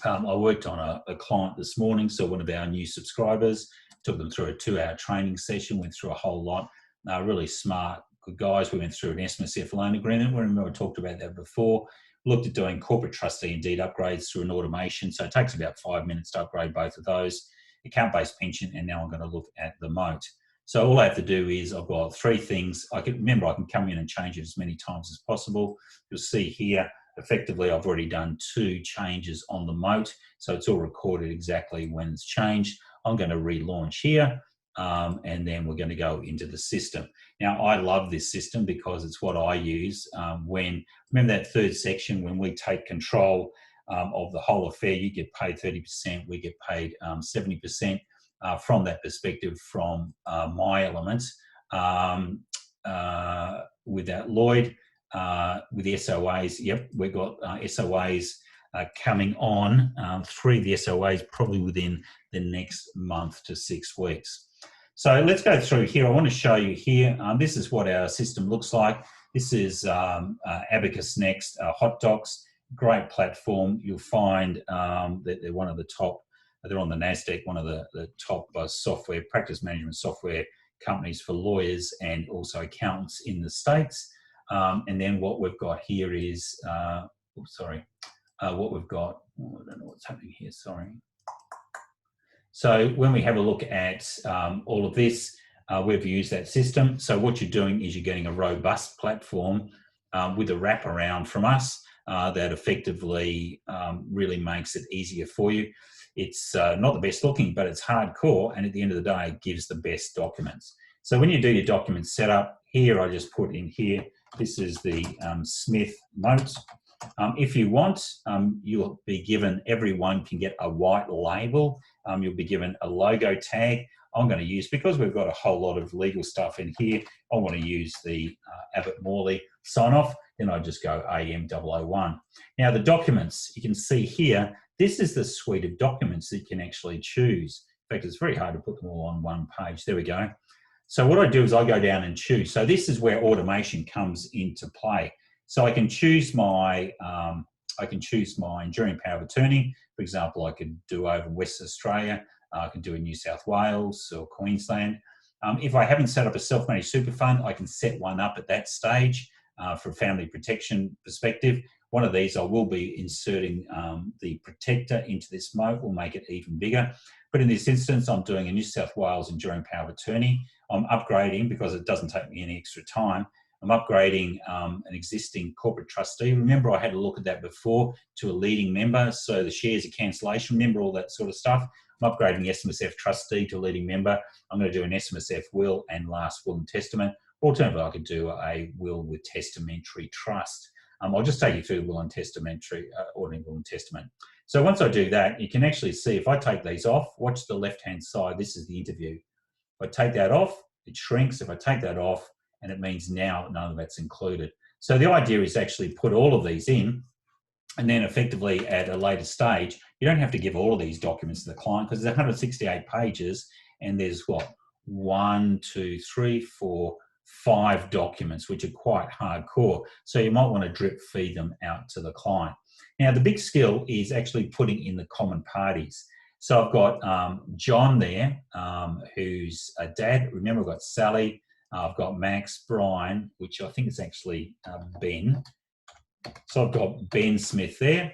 I worked on a client this morning, so one of our new subscribers, took them through a 2-hour training session, went through a whole lot. Really smart, good guys. We went through an SMSF loan agreement. Remember I talked about that before. Looked at doing corporate trustee and deed upgrades through an automation. So it takes about 5 minutes to upgrade both of those. Account-based pension, and now I'm going to look at the moat. So all I have to do is I've got 3 things. I can come in and change it as many times as possible. You'll see here, effectively, I've already done 2 changes on the moat. So it's all recorded exactly when it's changed. I'm going to relaunch here. And then we're going to go into the system. Now, I love this system because it's what I use remember that 3rd section, when we take control of the whole affair, you get paid 30%, we get paid 70%. From that perspective, from my elements, with that Lloyd, with the SOAs, yep, we've got SOAs coming on, 3 of the SOAs probably within the next month to 6 weeks. So let's go through here. I want to show you here. This is what our system looks like. This is Abacus Next, Hot Docs, great platform. You'll find that they're one of the top, they're on the NASDAQ, one of the top software, practice management software companies for lawyers and also accountants in the States. And then what we've got here is, what we've got, I don't know what's happening here, sorry. So when we have a look at all of this, we've used that system. So what you're doing is you're getting a robust platform with a wraparound from us that effectively really makes it easier for you. It's not the best looking, but it's hardcore, and at the end of the day, it gives the best documents. So when you do your document setup, here I just put in here, this is the Smith notes. If you want, you'll be given, everyone can get a white label. You'll be given a logo tag. I'm going to use, because we've got a whole lot of legal stuff in here, I want to use the Abbott Mourly sign off. Then I just go AM001. Now the documents, you can see here, this is the suite of documents that you can actually choose. In fact, it's very hard to put them all on one page. There we go. So what I do is I go down and choose. So this is where automation comes into play. So I can choose my enduring power of attorney. For example, I could do over West Australia. I can do in New South Wales or Queensland. If I haven't set up a self-managed super fund, I can set one up at that stage for a family protection perspective. One of these, I will be inserting the protector into this moat. We'll make it even bigger. But in this instance, I'm doing a New South Wales enduring power of attorney. I'm upgrading, because it doesn't take me any extra time, I'm upgrading an existing corporate trustee. Remember, I had a look at that before, to a leading member. So the shares are cancellation, remember all that sort of stuff. I'm upgrading the SMSF trustee to a leading member. I'm going to do an SMSF will and last will and testament. Alternatively, I could do a will with testamentary trust. I'll just take you through the will and testamentary, ordinary will and testament. So once I do that, you can actually see, if I take these off, watch the left-hand side, this is the interview. If I take that off, it shrinks. If I take that off, and it means now none of that's included. So the idea is actually put all of these in, and then effectively at a later stage, you don't have to give all of these documents to the client, because there's 168 pages, and there's what, 1, 2, 3, 4, 5 documents, which are quite hardcore. So you might want to drip feed them out to the client. Now, the big skill is actually putting in the common parties. So I've got John there, who's a dad. Remember, I've got Sally, I've got Max, Brian, which I think is actually Ben. So I've got Ben Smith there,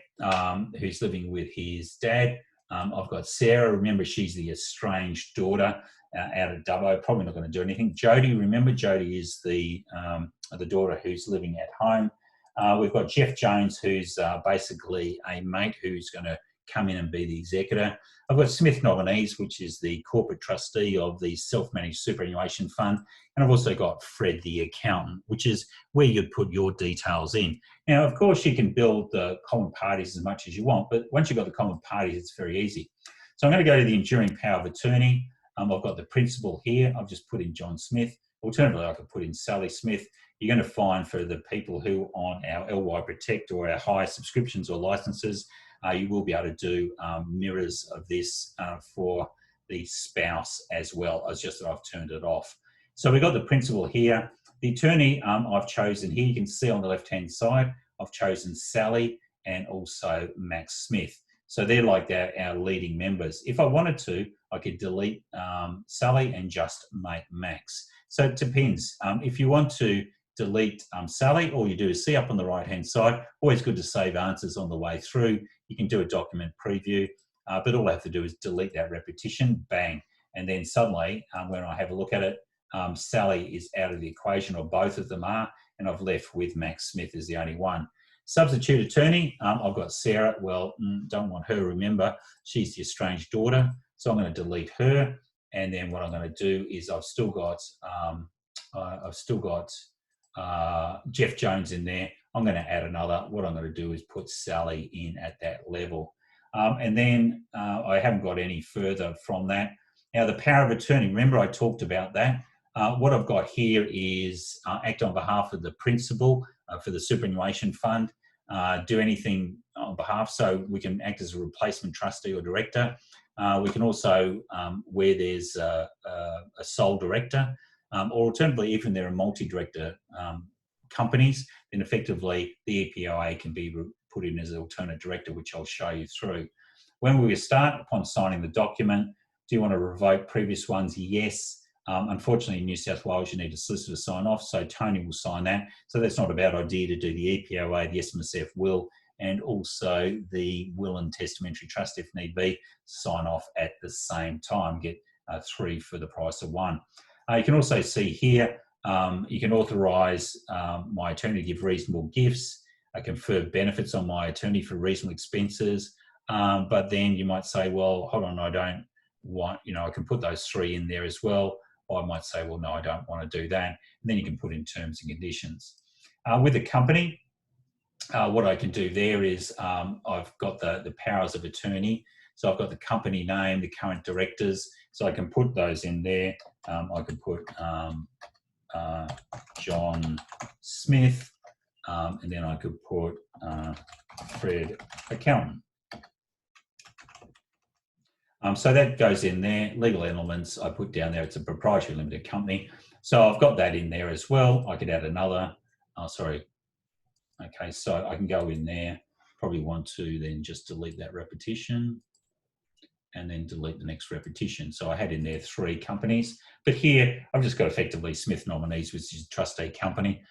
who's living with his dad. I've got Sarah. Remember, she's the estranged daughter out at Dubbo, probably not going to do anything. Jody, remember, Jody is the daughter who's living at home. We've got Jeff Jones, who's basically a mate who's going to come in and be the executor. I've got Smith Nominees, which is the corporate trustee of the self-managed superannuation fund. And I've also got Fred, the accountant, which is where you'd put your details in. Now, of course, you can build the common parties as much as you want, but once you've got the common parties, it's very easy. So I'm going to go to the enduring power of attorney. I've got the principal here. I've just put in John Smith. Alternatively, I could put in Sally Smith. You're going to find for the people who on our LYProtect or our higher subscriptions or licenses, you will be able to do mirrors of this for the spouse as well, as just that I've turned it off. So we've got the principal here. The attorney I've chosen here, you can see on the left-hand side, I've chosen Sally and also Max Smith. So they're like our leading members. If I wanted to, I could delete Sally and just make Max. So it depends. If you want to delete Sally, all you do is see up on the right-hand side. Always good to save answers on the way through. You can do a document preview, but all I have to do is delete that repetition, bang. And then suddenly, when I have a look at it, Sally is out of the equation, or both of them are, and I've left with Max Smith as the only one. Substitute attorney, I've got Sarah. Well, don't want her, remember, she's the estranged daughter. So I'm going to delete her. And then what I'm going to do is I've still got Jeff Jones in there. I'm going to add another. What I'm going to do is put Sally in at that level. And then I haven't got any further from that. Now, the power of attorney, remember I talked about that. What I've got here is act on behalf of the principal for the superannuation fund, do anything on behalf, so we can act as a replacement trustee or director. We can also, where there's a sole director, or alternatively, even there are multi-director companies, then effectively the EPOA can be put in as an alternate director, which I'll show you through. When we start, upon signing the document, do you want to revoke previous ones? Yes. Unfortunately, in New South Wales, you need a solicitor to sign off, so Tony will sign that. So that's not a bad idea to do the EPOA, the SMSF will, and also the will and testamentary trust, if need be, sign off at the same time, get 3 for the price of 1. You can also see here, you can authorise my attorney to give reasonable gifts, confer benefits on my attorney for reasonable expenses, but then you might say, well, hold on, I don't want, I can put those 3 in there as well. Or I might say, well, no, I don't want to do that. And then you can put in terms and conditions. With a company, what I can do there is I've got the powers of attorney. So I've got the company name, the current directors. So I can put those in there. I could put John Smith, and then I could put Fred, accountant. So that goes in there. Legal elements, I put down there, it's a proprietary limited company. So I've got that in there as well. I could add another, Okay, so I can go in there, probably want to then just delete that repetition and then delete the next repetition. So I had in there 3 companies, but here I've just got effectively Smith Nominees, which is a trustee company.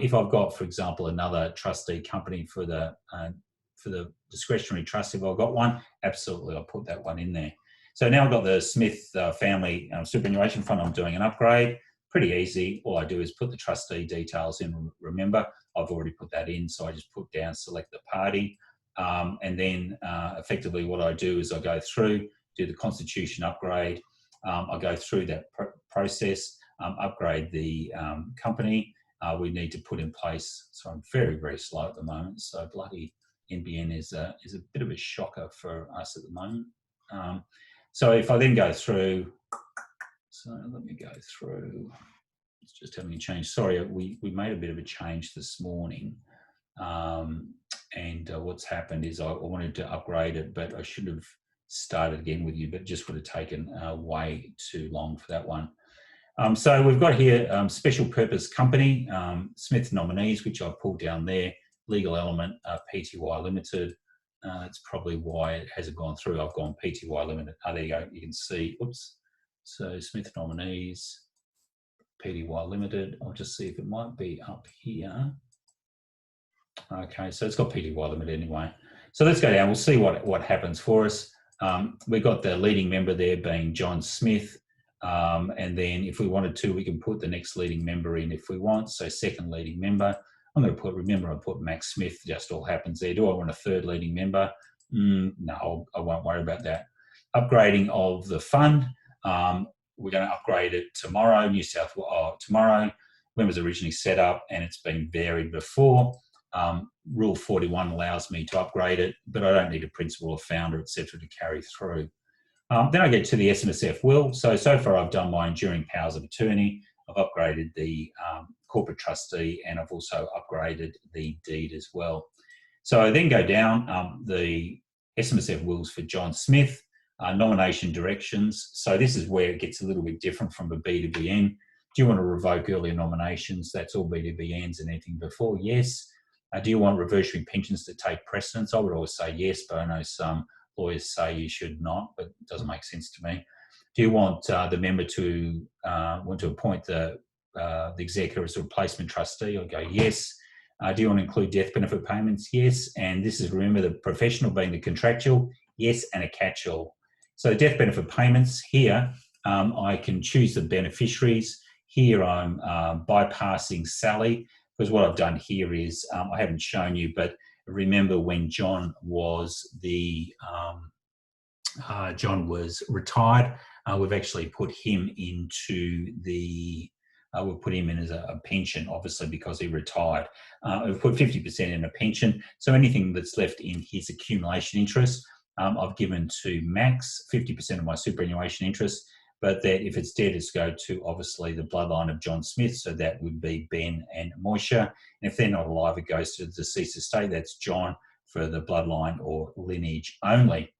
If I've got, for example, another trustee company for the discretionary trust, if I've got one, absolutely, I'll put that one in there. So now I've got the Smith family superannuation fund. I'm doing an upgrade. Pretty easy. All I do is put the trustee details in. Remember, I've already put that in, so I just put down select the party. And then effectively what I do is I go through, do the constitution upgrade. I go through that process, upgrade the company. We need to put in place, so I'm very, very slow at the moment, so bloody NBN is a bit of a shocker for us at the moment. So if I then go through, so let me go through, it's just having a change. Sorry, we made a bit of a change this morning. And what's happened is I wanted to upgrade it, but I should have started again with you, but just would have taken way too long for that one. So we've got here special purpose company, Smith nominees, which I've pulled down there, legal element, PTY Limited. It's probably why it hasn't gone through. I've gone PTY Limited. Oh, there you go. You can see, oops. So Smith nominees, PTY Limited. I'll just see if it might be up here. Okay, so it's got PTY Limited anyway. So let's go down. We'll see what happens for us. We've got the leading member there being John Smith. And then if we wanted to, we can put the next leading member in if we want. So second leading member. I'm going to put, remember, I put Max Smith, just all happens there. Do I want a third leading member? No, I won't worry about that. Upgrading of the fund. We're going to upgrade it tomorrow, tomorrow. When it was originally set up and it's been varied before. Rule 41 allows me to upgrade it, but I don't need a principal or founder, etc., to carry through. Then I get to the SMSF will. So far I've done my enduring powers of attorney. I've upgraded the corporate trustee, and I've also upgraded the deed as well. So I then go down the SMSF wills for John Smith, nomination directions. So this is where it gets a little bit different from a B2BN. Do you want to revoke earlier nominations? That's all B2BNs and anything before. Yes. Do you want reversionary pensions to take precedence? I would always say yes, but I know some lawyers say you should not, but it doesn't make sense to me. Do you want the member to want to appoint the executor as a replacement trustee? I'll go yes. Do you want to include death benefit payments? Yes. And this is, remember, the professional being the contractual, yes, and a catch-all. So death benefit payments here, I can choose the beneficiaries. Here I'm bypassing Sally, because what I've done here is, I haven't shown you, but remember when John was retired, we've actually put him into the, we've put him in as a pension, obviously, because he retired. We've put 50% in a pension. So anything that's left in his accumulation interest, I've given to Max 50% of my superannuation interest, but that if it's dead, it's go to obviously the bloodline of John Smith. So that would be Ben and Moisha. And if they're not alive, it goes to the deceased estate. That's John for the bloodline or lineage only.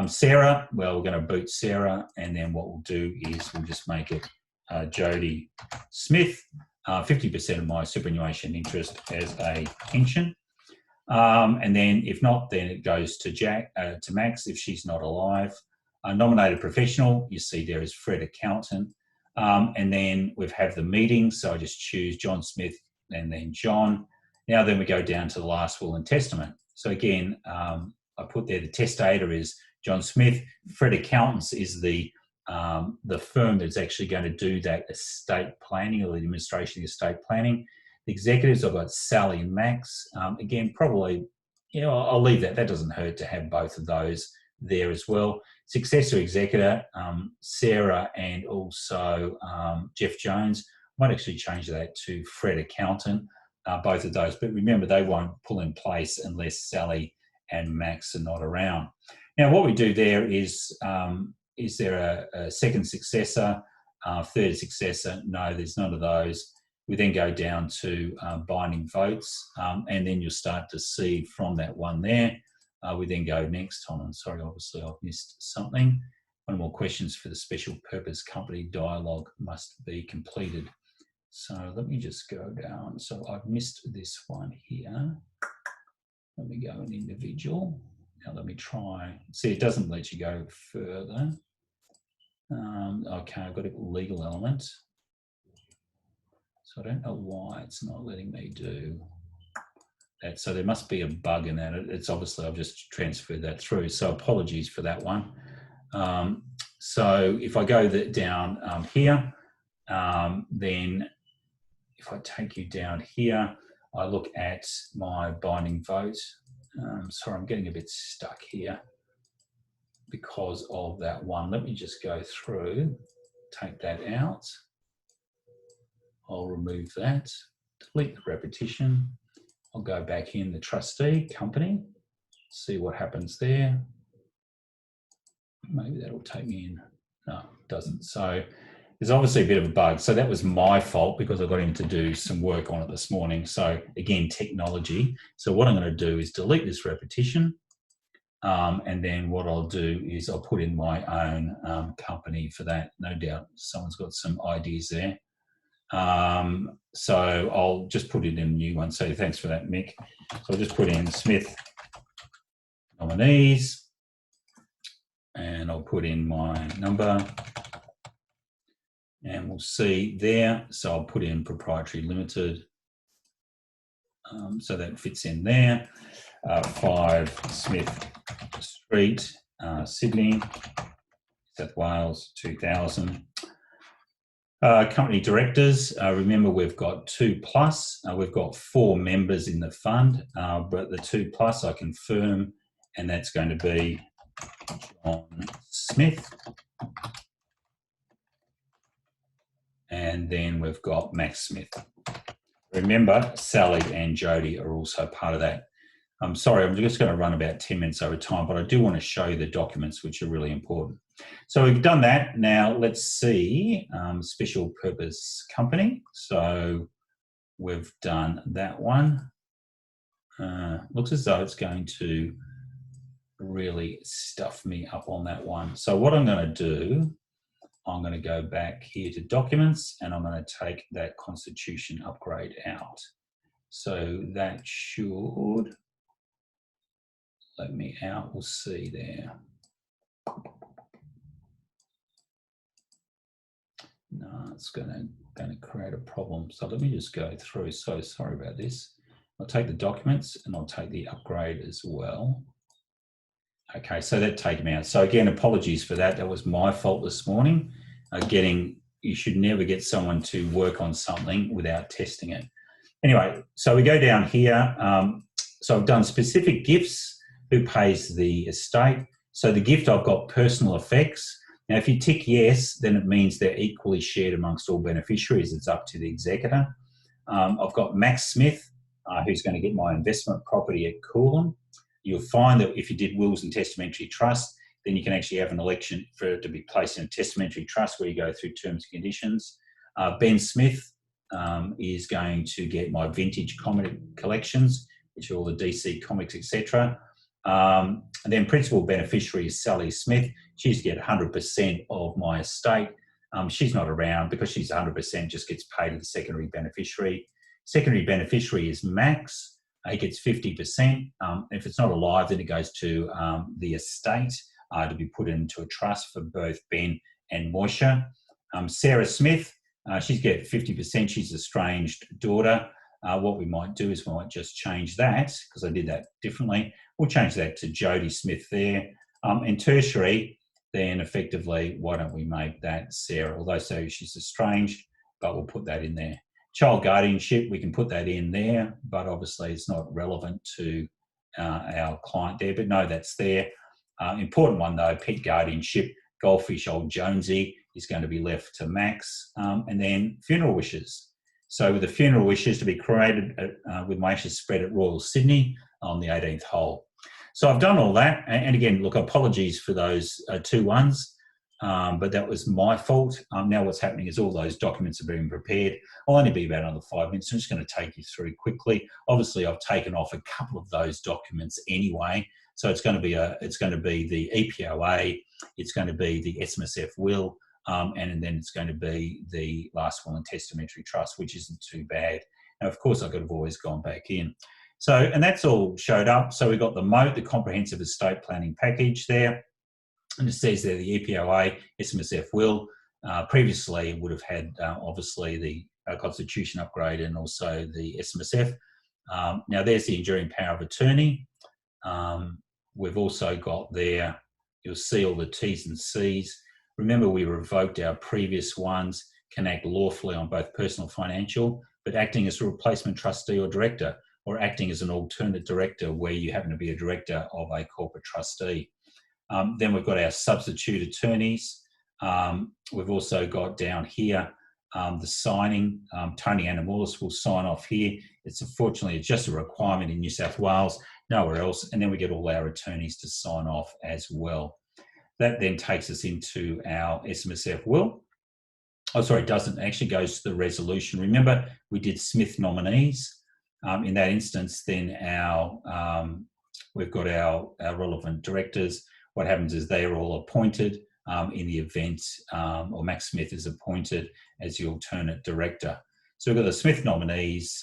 Sarah, well, we're going to boot Sarah. And then what we'll do is we'll just make it Jodie Smith, 50% of my superannuation interest as a pension. And then if not, then it goes to Max if she's not alive. Nominated professional, you see there is Fred Accountant. And then we have the meeting. So I just choose John Smith and then John. Now then we go down to the last will and testament. So again, I put there the testator is John Smith. Fred Accountants is the firm that's actually going to do that estate planning or the administration of the estate planning. The executives, I've got Sally and Max. Again, probably, you know, I'll leave that. That doesn't hurt to have both of those there as well. Successor executor, Sarah and also Jeff Jones. Might actually change that to Fred Accountant, both of those. But remember, they won't pull in place unless Sally and Max are not around. Now, what we do there is there a second successor, third successor? No, there's none of those. We then go down to binding votes, and then you'll start to see from that one there. We then go next on, and sorry, obviously I've missed something. One more questions for the special purpose company dialogue must be completed. So let me just go down. So I've missed this one here. Let me go an individual. Now let me try. See, it doesn't let you go further. Okay, I've got a legal element. So I don't know why it's not letting me do that. So there must be a bug in that. It's obviously, I've just transferred that through. So apologies for that one. So if I go down here, then if I take you down here, I look at my binding vote. Sorry, I'm getting a bit stuck here because of that one. Let me just go through, take that out. I'll remove that, delete the repetition. I'll go back in the trustee company, see what happens there. Maybe that'll take me in. No, it doesn't. So there's obviously a bit of a bug. So that was my fault because I got him to do some work on it this morning. So again, technology. So what I'm going to do is delete this repetition. And then what I'll do is I'll put in my own company for that. No doubt someone's got some ideas there. So I'll just put it in a new one. So thanks for that, Mick. So I'll just put in Smith nominees. And I'll put in my number and we'll see there. So I'll put in proprietary limited. So that fits in there. 5 Smith Street, Sydney, South Wales, 2000. Company directors, remember we've got 2+. We've got 4 members in the fund, but the 2+ I confirm, and that's going to be John Smith, and then we've got Max Smith. Remember, Sally and Jody are also part of that. I'm sorry, I'm just going to run about 10 minutes over time, but I do want to show you the documents, which are really important. So we've done that. Now let's see, special purpose company. So we've done that one. Looks as though it's going to really stuff me up on that one. So what I'm going to do, I'm going to go back here to documents and I'm going to take that constitution upgrade out. So that should let me out. We'll see there. No, it's going to create a problem. So let me just go through. So sorry about this. I'll take the documents and I'll take the upgrade as well. Okay, so that take me out. So again, apologies for that. That was my fault this morning. You should never get someone to work on something without testing it. Anyway, so we go down here. So I've done specific gifts. Who pays the estate? So the gift, I've got personal effects. Now, if you tick yes, then it means they're equally shared amongst all beneficiaries. It's up to the executor. I've got Max Smith, who's going to get my investment property at Coolum. You'll find that if you did wills and testamentary trust, then you can actually have an election for it to be placed in a testamentary trust where you go through terms and conditions. Ben Smith is going to get my vintage comic collections, which are all the DC comics, etc. And then principal beneficiary is Sally Smith. She's get 100% of my estate. She's not around because she's 100%, just gets paid to the secondary beneficiary. Secondary beneficiary is Max. He gets 50%. If it's not alive, then it goes to the estate to be put into a trust for both Ben and Moisha. Sarah Smith, she's get 50%. She's estranged daughter. What we might do is we might just change that because I did that differently. We'll change that to Jody Smith there. And tertiary, then effectively, why don't we make that Sarah? Although so she's estranged, but we'll put that in there. Child guardianship, we can put that in there, but obviously it's not relevant to our client there. But no, that's there. Important one though, pet guardianship, goldfish old Jonesy is going to be left to Max. And then funeral wishes. So with the funeral wishes to be created with my ashes spread at Royal Sydney on the 18th hole. So I've done all that. And again, look, apologies for those 2 ones, but that was my fault. Now what's happening is all those documents are being prepared. I'll only be about another 5 minutes. I'm just going to take you through quickly. Obviously, I've taken off a couple of those documents anyway. So it's going to be the EPOA, it's going to be the Smsf will, and then it's going to be the last will and testamentary trust, which isn't too bad. Now, of course, I could have always gone back in. So, and that's all showed up. So we've got the MOTE, the Comprehensive Estate Planning Package there. And it says there the EPOA, Smsf will. Previously, it would have had, obviously, the Constitution upgrade and also the Smsf. Now, there's the enduring power of attorney. We've also got there, you'll see all the T's and C's. Remember, we revoked our previous ones, can act lawfully on both personal and financial, but acting as a replacement trustee or director, or acting as an alternate director where you happen to be a director of a corporate trustee. Then we've got our substitute attorneys. We've also got down here the signing. Tony Anamoulis will sign off here. It's unfortunately just a requirement in New South Wales, nowhere else. And then we get all our attorneys to sign off as well. That then takes us into our SMSF will. Oh, sorry, it doesn't. It actually goes to the resolution. Remember, we did Smith nominees. In that instance, then we've got our relevant directors. What happens is they are all appointed in the event, or Max Smith is appointed as the alternate director. So we've got the Smith nominees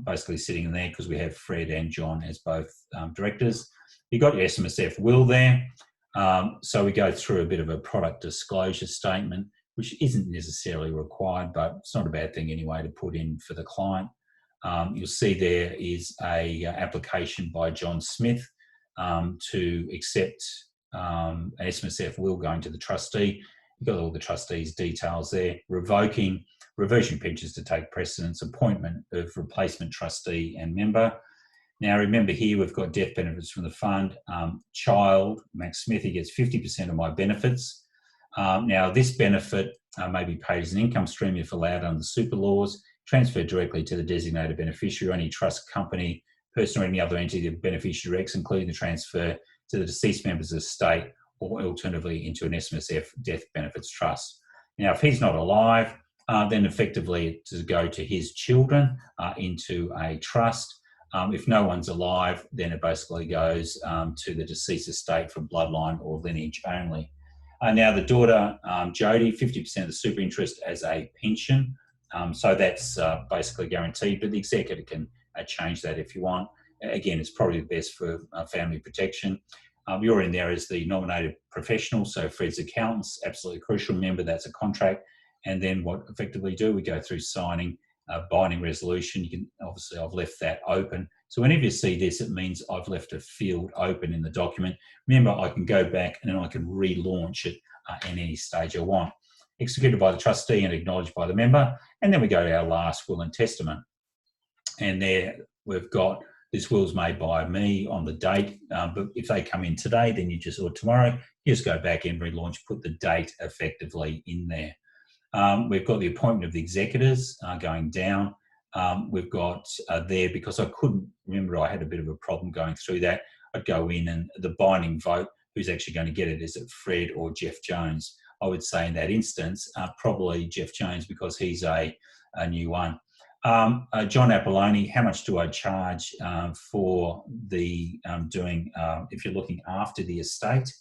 basically sitting in there because we have Fred and John as both directors. You've got your SMSF will there. So we go through a bit of a product disclosure statement, which isn't necessarily required, but it's not a bad thing anyway to put in for the client. You'll see there is a application by John Smith to accept an SMSF will going to the trustee. You've got all the trustees' details there. Revoking reversion pensions to take precedence, appointment of replacement trustee and member. Now remember here we've got death benefits from the fund. Child, Max Smith, he gets 50% of my benefits. Now this benefit may be paid as an income stream if allowed under the super laws, transferred directly to the designated beneficiary or any trust company, person or any other entity the beneficiary directs, including the transfer to the deceased member's estate or alternatively into an SMSF death benefits trust. Now if he's not alive, then effectively to go to his children into a trust. If no one's alive, then it basically goes to the deceased estate for bloodline or lineage only. Now the daughter, Jodie, 50% of the super interest as a pension. So that's basically guaranteed, but the executor can change that if you want. Again, it's probably the best for family protection. You're in there as the nominated professional, so Fred's accountants, absolutely crucial. Remember, that's a contract. And then what effectively do, we go through signing a binding resolution. You can, obviously, I've left that open. So whenever you see this, it means I've left a field open in the document. Remember, I can go back and then I can relaunch it in any stage I want. Executed by the trustee and acknowledged by the member. And then we go to our last will and testament. And there we've got, this will's made by me on the date, but if they come in today, then you just, or tomorrow, you just go back and relaunch, put the date effectively in there. We've got the appointment of the executors going down. We've got there, because I couldn't remember, I had a bit of a problem going through that. I'd go in and the binding vote, who's actually going to get it? Is it Fred or Jeff Jones? I would say in that instance, probably Jeff Jones, because he's a new one. John Apolloni, how much do I charge for the if you're looking after the estate?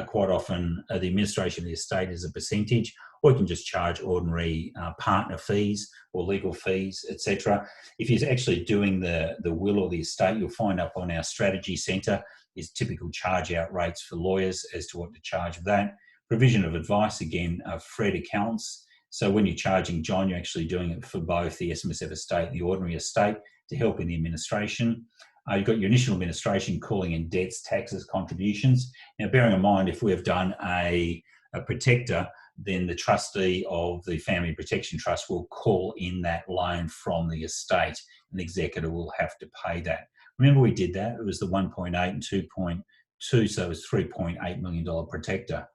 Quite often the administration of the estate is a percentage, or you can just charge ordinary partner fees or legal fees, etc. If you're actually doing the will or the estate, you'll find up on our strategy centre is typical charge out rates for lawyers as to what to charge for that. Provision of advice, again, Fred accountants. So when you're charging John, you're actually doing it for both the SMSF estate and the ordinary estate to help in the administration. You've got your initial administration, calling in debts, taxes, contributions. Now, bearing in mind, if we've done a protector, then the trustee of the Family Protection Trust will call in that loan from the estate, and the executor will have to pay that. Remember, we did that. It was the 1.8 and 2.2, so it was $3.8 million protector.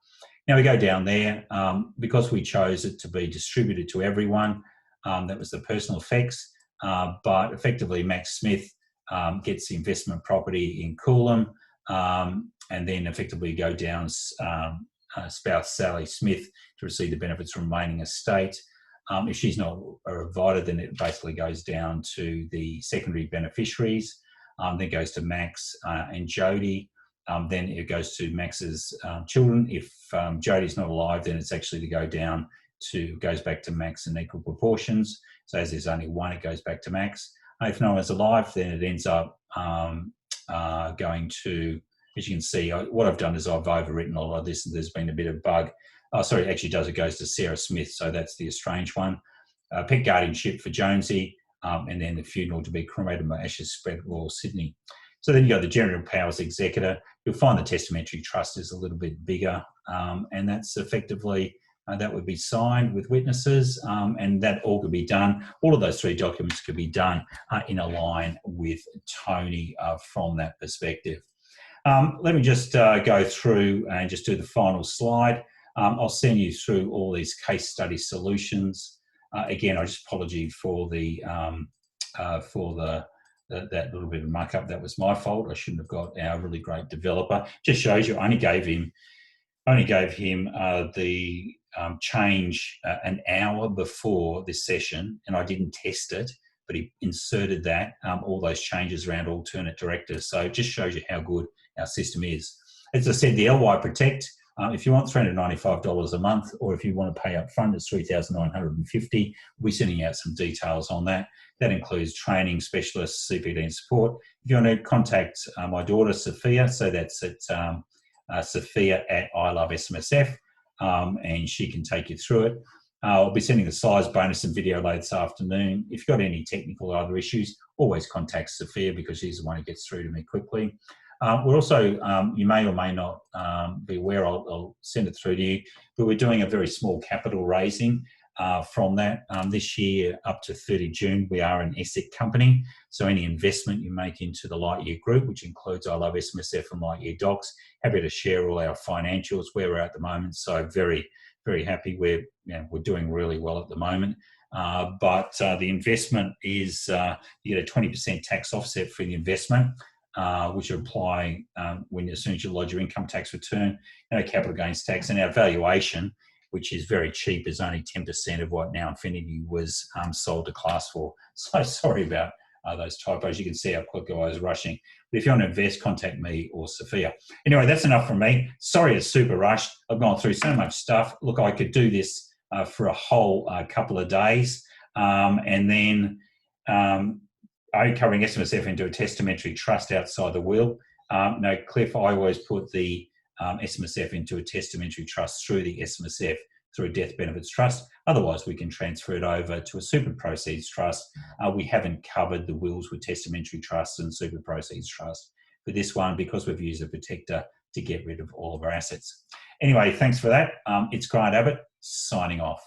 Now we go down there, because we chose it to be distributed to everyone, that was the personal effects, but effectively Max Smith gets the investment property in Coolum, and then effectively go down spouse Sally Smith to receive the benefits from remaining estate. If she's not a provider, then it basically goes down to the secondary beneficiaries, then goes to Max and Jodie. Then it goes to Max's children. If Jodie's not alive, then it's actually to go down to, goes back to Max in equal proportions. So as there's only one, it goes back to Max. If no one's alive, then it ends up going to, as you can see, what I've done is I've overwritten a lot of this, and there's been a bit of bug. Oh, sorry, it actually does. It goes to Sarah Smith, so that's the estranged one. Pet guardianship for Jonesy, and then the funeral to be cremated by Ashes Spread Royal Sydney. So then you got the general powers executor. You'll find the testamentary trust is a little bit bigger, and that's effectively that would be signed with witnesses, and that all could be done. All of those 3 documents could be done in a line with Tony from that perspective. Let me just go through and just do the final slide. I'll send you through all these case study solutions. Again, I just apologize for that little bit of muck up. That was my fault. I shouldn't have got our really great developer. Just shows you, I only gave him the change an hour before this session, and I didn't test it, but he inserted that, all those changes around alternate directors. So it just shows you how good our system is. As I said, the LYProtect, if you want $395 a month, or if you want to pay up front, it's $3,950. We'll be sending out some details on that. That includes training, specialists, CPD and support. If you want to contact my daughter, Sophia, so that's at Sophia at I Love SMSF, and she can take you through it. I'll be sending the size bonus and video later this afternoon. If you've got any technical or other issues, always contact Sophia because she's the one who gets through to me quickly. We're also, you may or may not be aware, I'll send it through to you, but we're doing a very small capital raising from that. This year, up to 30 June, we are an ESIC company. So any investment you make into the Lightyear Group, which includes I Love SMSF and Lightyear Docs, happy to share all our financials where we're at the moment. So very, very happy. We're doing really well at the moment. But the investment is, you get a 20% tax offset for the investment, which will apply as soon as you lodge your income tax return, no capital gains tax, and our valuation, which is very cheap, is only 10% of what Now Infinity was sold to class for. So sorry about those typos. You can see how quickly I was rushing. But if you want to invest, contact me or Sophia. Anyway, that's enough from me. Sorry it's super rushed. I've gone through so much stuff. Look, I could do this for a whole couple of days. And then covering SMSF into a testamentary trust outside the will. No, Cliff, I always put the SMSF into a testamentary trust through the SMSF, through a death benefits trust. Otherwise, we can transfer it over to a super proceeds trust. We haven't covered the wills with testamentary trusts and super proceeds trust for this one because we've used a protector to get rid of all of our assets. Anyway, thanks for that. It's Grant Abbott signing off.